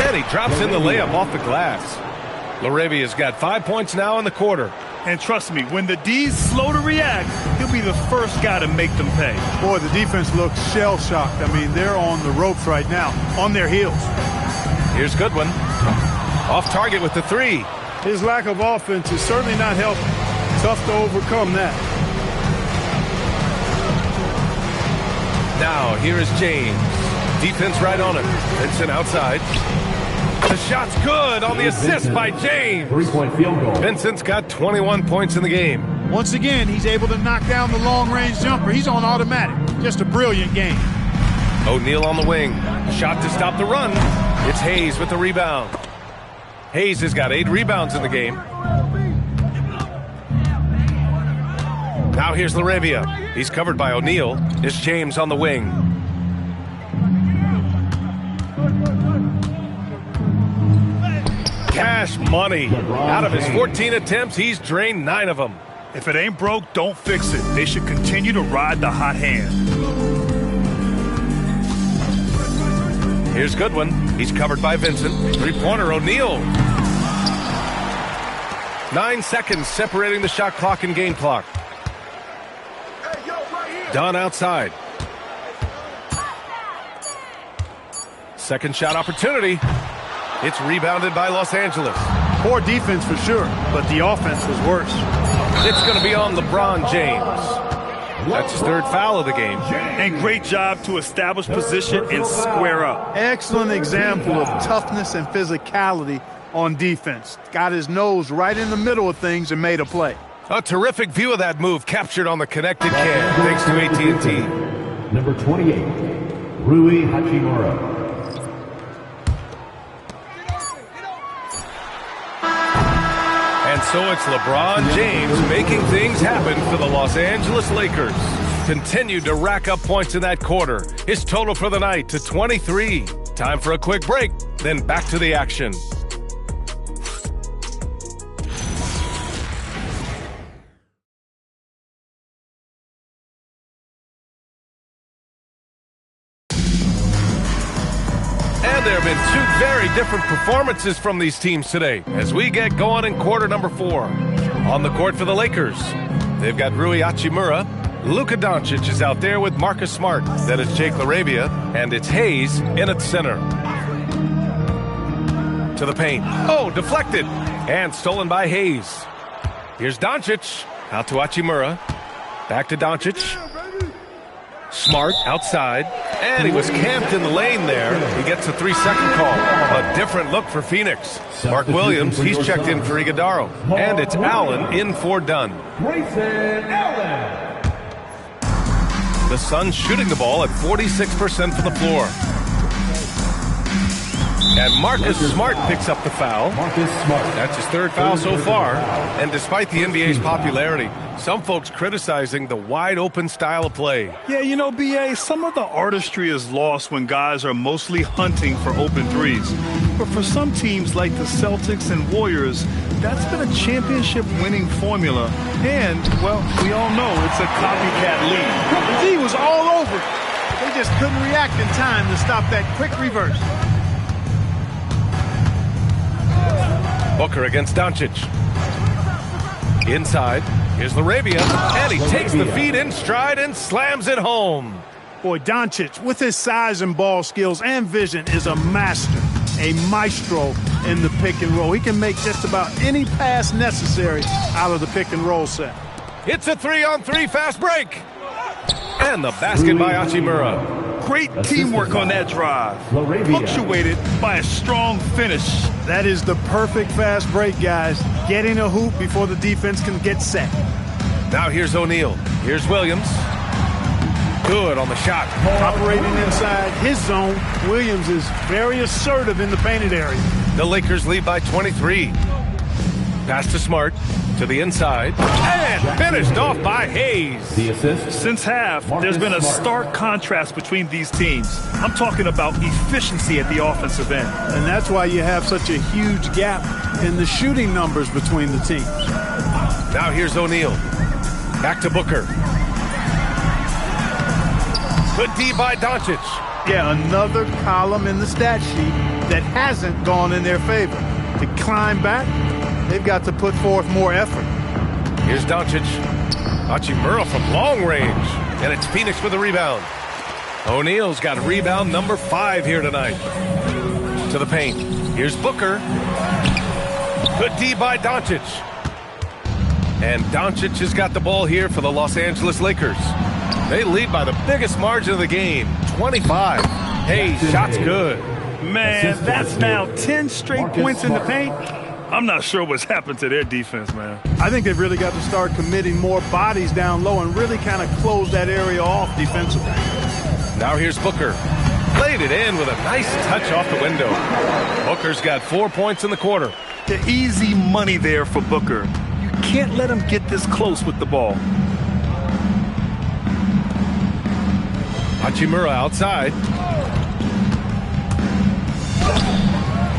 And he drops in the layup off the glass. LaRavia's got 5 points now in the quarter. And trust me, when the D's slow to react, he'll be the first guy to make them pay. Boy, the defense looks shell-shocked. I mean, they're on the ropes right now, on their heels. Here's Goodwin. Off target with the 3. His lack of offense is certainly not helping. Tough to overcome that. Now, here is James. Defense right on him. Vincent outside. The shot's good on the assist by James. 3-point field goal. Vincent's got 21 points in the game. Once again, he's able to knock down the long-range jumper. He's on automatic. Just a brilliant game. O'Neal on the wing. Shot to stop the run. It's Hayes with the rebound. Hayes has got 8 rebounds in the game. Now here's LaRavia. He's covered by O'Neal. It's James on the wing. Cash money. Out of his 14 attempts, he's drained 9 of them. If it ain't broke, don't fix it. They should continue to ride the hot hand. Here's Goodwin. He's covered by Vincent. Three-pointer O'Neal. 9 seconds separating the shot clock and game clock. Dunn outside. Second shot opportunity. It's rebounded by Los Angeles. Poor defense for sure, but the offense was worse. It's going to be on LeBron James. That's his 3rd foul of the game. And great job to establish position and square up. Excellent example of toughness and physicality on defense. Got his nose right in the middle of things and made a play. A terrific view of that move captured on the connected cam thanks to AT&T. Number 28, Rui Hachimura. And so it's LeBron James making things happen for the Los Angeles Lakers. Continued to rack up points in that quarter. His total for the night to 23. Time for a quick break, then back to the action. And there have been 2 very different performances from these teams today as we get going in quarter number 4. On the court for the Lakers, they've got Rui Hachimura. Luka Doncic is out there with Marcus Smart. Then it's Jake LaRavia, and it's Hayes in at center. To the paint. Oh, deflected. And stolen by Hayes. Here's Doncic. Out to Hachimura. Back to Doncic. Smart outside. And he was camped in the lane there. He gets a 3-second call. A different look for Phoenix. Mark Williams, he's checked in for Iguodaro. And it's Allen in for Dunn. The Suns shooting the ball at 46% from the floor. And Marcus Smart picks up the foul. That's his third foul so far. And despite the NBA's popularity, some folks criticizing the wide-open style of play. Yeah, you know, B.A., some of the artistry is lost when guys are mostly hunting for open threes. But for some teams like the Celtics and Warriors, that's been a championship-winning formula. And, well, we all know it's a copycat league. The D was all over it. They just couldn't react in time to stop that quick reverse. Booker against Doncic. Inside. Here's LaRavia. And he takes the feed in stride and slams it home. Boy, Doncic, with his size and ball skills and vision, is a master, a maestro in the pick and roll. He can make just about any pass necessary out of the pick and roll set. It's a 3-on-3 fast break. And the basket by Hachimura. Great teamwork on that drive, punctuated by a strong finish. That is the perfect fast break, guys. Getting a hoop before the defense can get set. Now here's O'Neal. Here's Williams. Good on the shot. Operating inside his zone, Williams is very assertive in the painted area. The Lakers lead by 23. Pass to Smart. To the inside. And finished off by Hayes. The assist. Since half, there's been a stark contrast between these teams. I'm talking about efficiency at the offensive end. And that's why you have such a huge gap in the shooting numbers between the teams. Now here's O'Neal. Back to Booker. Good D by Doncic. Yeah, another column in the stat sheet that hasn't gone in their favor. To climb back, they've got to put forth more effort. Here's Doncic. Hachimura from long range. And it's Phoenix with a rebound. O'Neal's got rebound number 5 here tonight. To the paint. Here's Booker. Good D by Doncic. And Doncic has got the ball here for the Los Angeles Lakers. They lead by the biggest margin of the game, 25. Hey, shot's good. Man, that's now 10 straight points in the paint. I'm not sure what's happened to their defense, man. I think they've really got to start committing more bodies down low and really kind of close that area off defensively. Now here's Booker. Played it in with a nice touch off the window. Booker's got 4 points in the quarter. The easy money there for Booker. You can't let him get this close with the ball. Hachimura outside.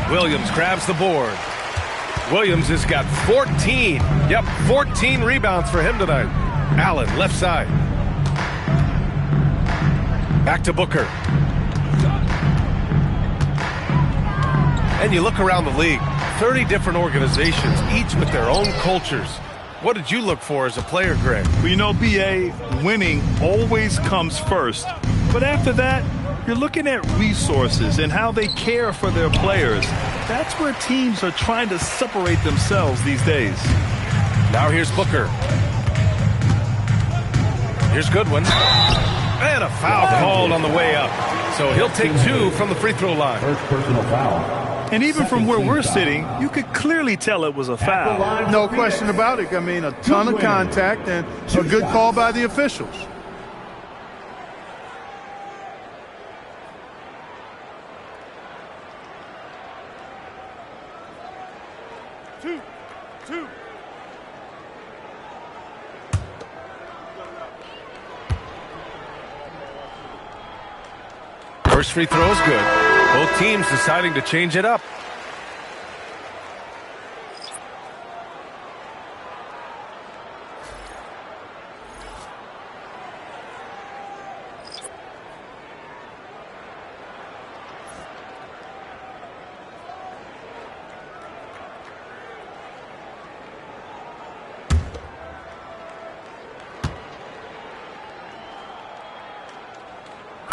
Williams grabs the board. Williams has got 14. Yep, 14 rebounds for him tonight. Allen, left side. Back to Booker. And you look around the league, 30 different organizations, each with their own cultures. What did you look for as a player, Greg? Well, you know, B.A., winning always comes first. But after that, you're looking at resources and how they care for their players. That's where teams are trying to separate themselves these days. Now here's Booker. Here's Goodwin. And a foul called on the way up. So he'll take 2 from the free throw line. First personal foul. And even from where we're sitting, you could clearly tell it was a foul. No question about it. I mean, a ton of contact and a good call by the officials. First free throw is good. Both teams deciding to change it up.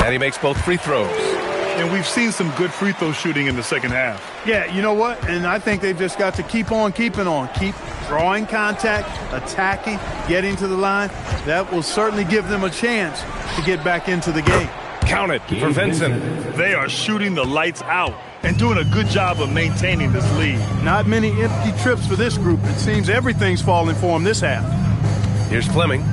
And he makes both free throws. And we've seen some good free throw shooting in the second half. Yeah, you know what? And I think they've just got to keep on keeping on. Keep drawing contact, attacking, getting to the line. That will certainly give them a chance to get back into the game. Count it for Vincent. They are shooting the lights out and doing a good job of maintaining this lead. Not many empty trips for this group. It seems everything's falling for them this half. Here's Fleming.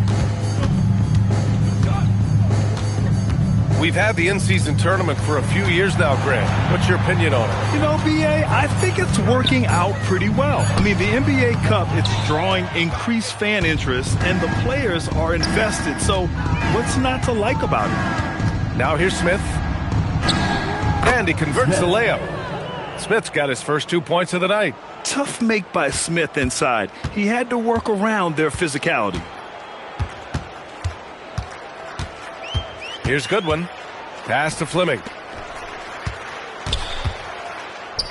We've had the in-season tournament for a few years now, Grant. What's your opinion on it? You know, B.A., I think it's working out pretty well. I mean, the NBA Cup, it's drawing increased fan interest, and the players are invested. So what's not to like about it? Now here's Smith. And he converts the layup. Smith's got his first 2 points of the night. Tough make by Smith inside. He had to work around their physicality. Here's Goodwin. Pass to Fleming.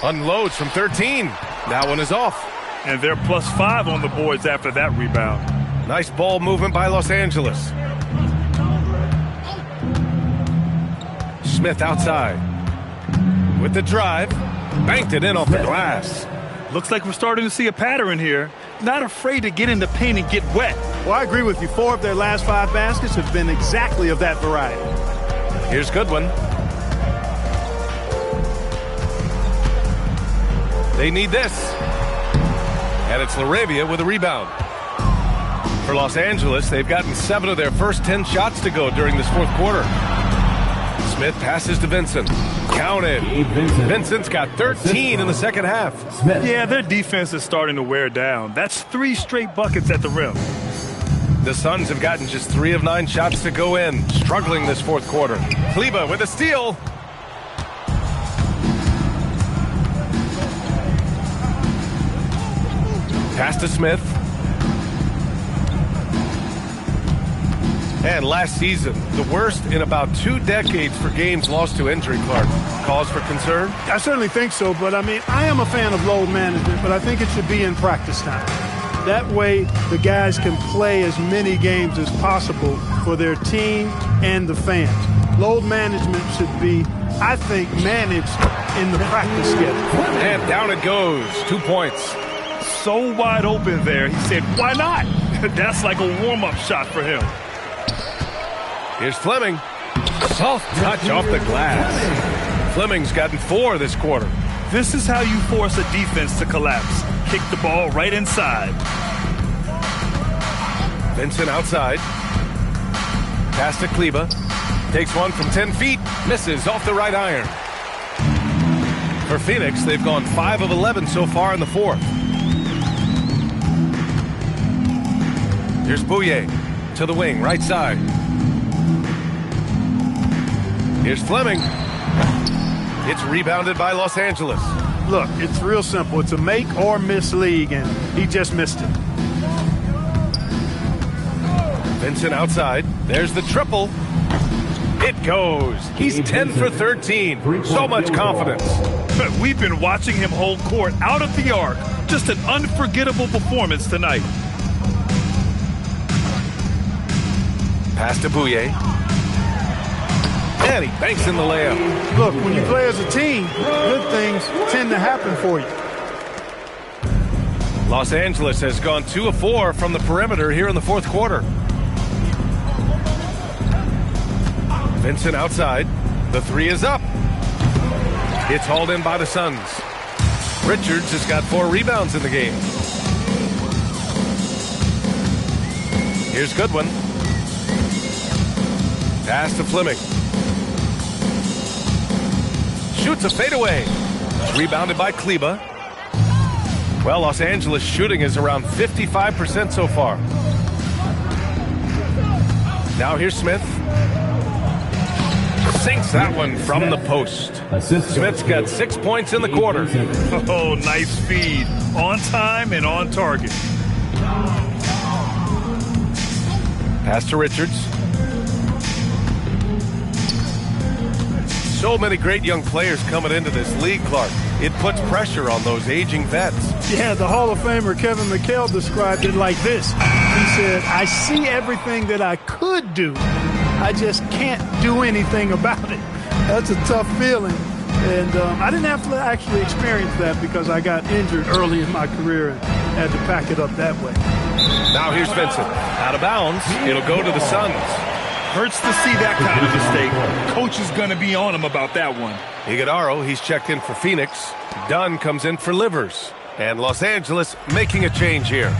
Unloads from 13. That one is off. And they're +5 on the boards after that rebound. Nice ball movement by Los Angeles. Smith outside. With the drive. Banked it in off the glass. Looks like we're starting to see a pattern here. Not afraid to get in the paint and get wet. Well, I agree with you. 4 of their last 5 baskets have been exactly of that variety. Here's Goodwin. They need this. And it's LaRavia with a rebound. For Los Angeles, they've gotten 7 of their first 10 shots to go during this fourth quarter. Smith passes to Vincent. Counted. Vincent's got 13 in the second half. Yeah, their defense is starting to wear down. That's 3 straight buckets at the rim. The Suns have gotten just 3 of 9 shots to go in, struggling this fourth quarter. Kleber with a steal. Pass to Smith. And last season, the worst in about 2 decades for games lost to injury, Clark. Cause for concern? I certainly think so, but I mean, I am a fan of load management, but I think it should be in practice time. That way, the guys can play as many games as possible for their team and the fans. Load management should be, I think, managed in the practice schedule. And down it goes. 2 points. So wide open there. He said, why not? That's like a warm-up shot for him. Here's Fleming. Soft touch off the glass. Fleming's gotten 4 this quarter. This is how you force a defense to collapse. Kick the ball right inside. Vincent outside. Pass to Kleber. Takes one from 10 feet. Misses off the right iron. For Phoenix, they've gone 5 of 11 so far in the fourth. Here's Bouye to the wing, right side. Here's Fleming. It's rebounded by Los Angeles. Look, it's real simple. It's a make or miss league, and he just missed it. Vincent outside. There's the triple. It goes. He's 10 for 13. So much confidence. We've been watching him hold court out of the arc. Just an unforgettable performance tonight. Pass to Bouye. And he banks in the layup. Look, when you play as a team, good things tend to happen for you. Los Angeles has gone 2 of 4 from the perimeter here in the fourth quarter. Vincent outside. The 3 is up. It's hauled in by the Suns. Richards has got 4 rebounds in the game. Here's Goodwin. Pass to Fleming. Shoots a fadeaway. Rebounded by Kleber. Well, Los Angeles shooting is around 55% so far. Now here's Smith. Sinks that one from the post. Smith's got 6 points in the quarter. Oh, nice feed. On time and on target. Pass to Richards. So many great young players coming into this league, Clark. It puts pressure on those aging vets. Yeah, the Hall of Famer Kevin McHale described it like this. He said, I see everything that I could do. I just can't do anything about it. That's a tough feeling. And I didn't have to actually experience that because I got injured early in my career and had to pack it up that way. Now here's Vincent. Out of bounds. It'll go to the Suns. Hurts to see that kind of mistake. Coach is going to be on him about that one. Iguodaro, he's checked in for Phoenix. Dunn comes in for Livers. And Los Angeles making a change here.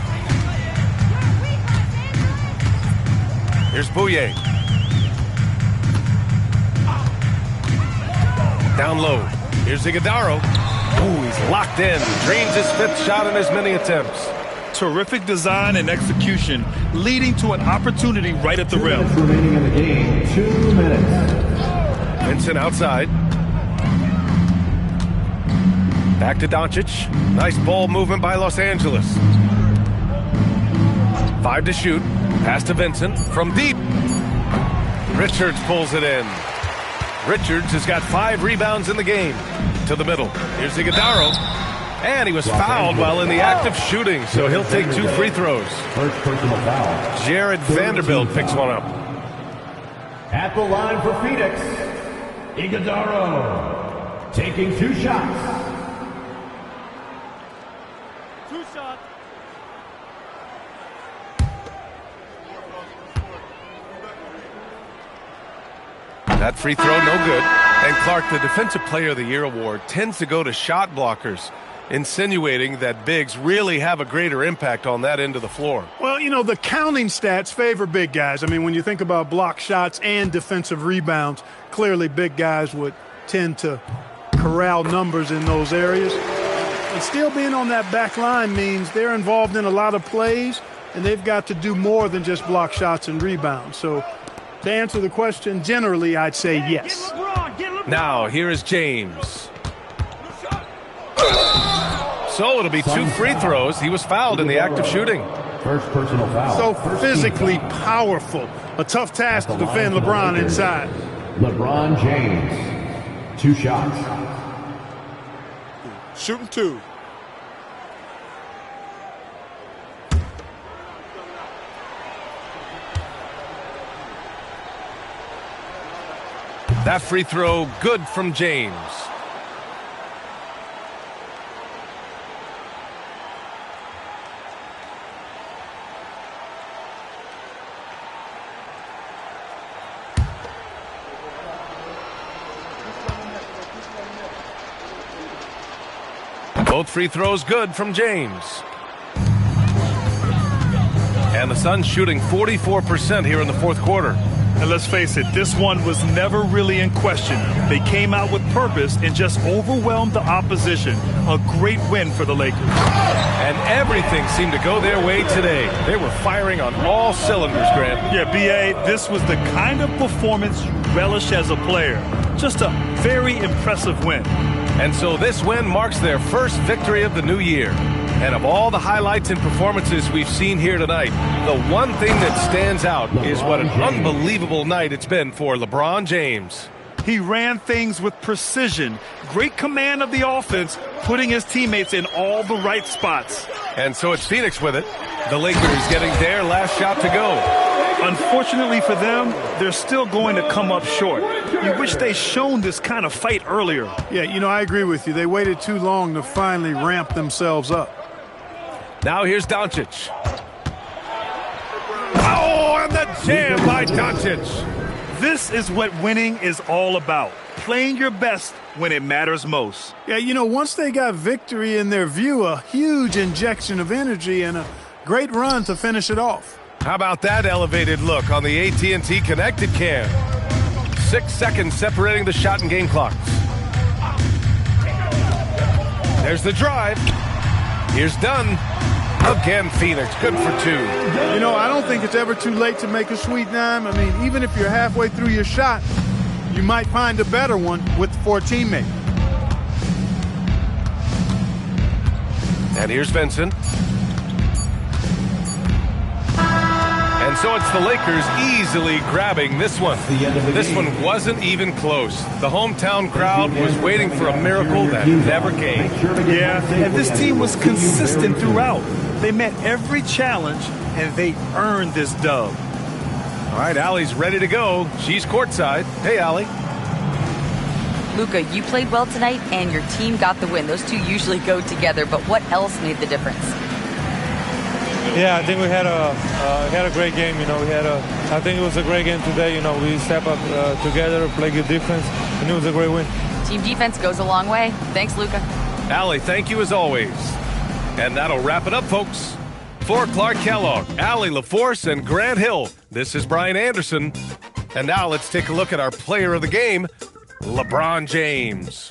Here's Bouye. Down low. Here's Iguodaro. Ooh, he's locked in. Dreams his 5th shot in as many attempts. Terrific design and execution, leading to an opportunity right at the rim. Remaining in the game, 2 minutes. Vincent outside. Back to Doncic. Nice ball movement by Los Angeles. 5 to shoot. Pass to Vincent from deep. Richards pulls it in. Richards has got 5 rebounds in the game. To the middle. Here's Iguodaro. And he was fouled while in the act of shooting, so he'll take 2 free throws. First personal foul. Jared Vanderbilt picks one up. At the line for Phoenix, Iguodaro taking 2 shots. 2 shots. That free throw, no good. And Clark, the Defensive Player of the Year award tends to go to shot blockers, insinuating that bigs really have a greater impact on that end of the floor. Well, you know, the counting stats favor big guys. I mean, when you think about block shots and defensive rebounds, clearly big guys would tend to corral numbers in those areas. And still being on that back line means they're involved in a lot of plays, and they've got to do more than just block shots and rebounds. So to answer the question, generally, I'd say yes. Now, here is James. So it'll be 2 free throws. He was fouled in the act of shooting. First personal foul. So physically powerful. A tough task to defend LeBron inside. LeBron James, 2 shots. Shooting 2. That free throw good from James. Both free throws good from James. And the Suns shooting 44% here in the 4th quarter. And let's face it, this one was never really in question. They came out with purpose and just overwhelmed the opposition. A great win for the Lakers. And everything seemed to go their way today. They were firing on all cylinders, Grant. Yeah, B.A., this was the kind of performance you relish as a player. Just a very impressive win. And so this win marks their first victory of the new year. And of all the highlights and performances we've seen here tonight, the one thing that stands out is what an unbelievable night it's been for LeBron James. He ran things with precision, great command of the offense, putting his teammates in all the right spots. And so it's Phoenix with it. The Lakers getting their last shot to go. Unfortunately for them, they're still going to come up short. You wish they'd shown this kind of fight earlier. Yeah, you know, I agree with you. They waited too long to finally ramp themselves up. Now here's Doncic. Oh, and the jam by Doncic. This is what winning is all about. Playing your best when it matters most. Yeah, you know, once they got victory in their view, a huge injection of energy and a great run to finish it off. How about that elevated look on the AT&T Connected Cam? 6 seconds separating the shot and game clocks. There's the drive. Here's Dunn. Again, Phoenix, good for 2. You know, I don't think it's ever too late to make a sweet dime. I mean, even if you're halfway through your shot, you might find a better one for a teammate. And here's Vincent. And so it's the Lakers easily grabbing this one. This one wasn't even close. The hometown crowd was waiting for a miracle that never came. Yeah, and this team was consistent throughout. They met every challenge, and they earned this dub. All right, Allie's ready to go. She's courtside. Hey, Allie. Luka, you played well tonight, and your team got the win. Those two usually go together, but what else made the difference? Yeah, I think we had a great game. I think it was a great game today. We step up together, play good defense, and it was a great win. Team defense goes a long way. Thanks, Luka. Allie, thank you as always. And that'll wrap it up, folks. For Clark Kellogg, Allie LaForce, and Grant Hill, this is Brian Anderson. And now let's take a look at our player of the game, LeBron James.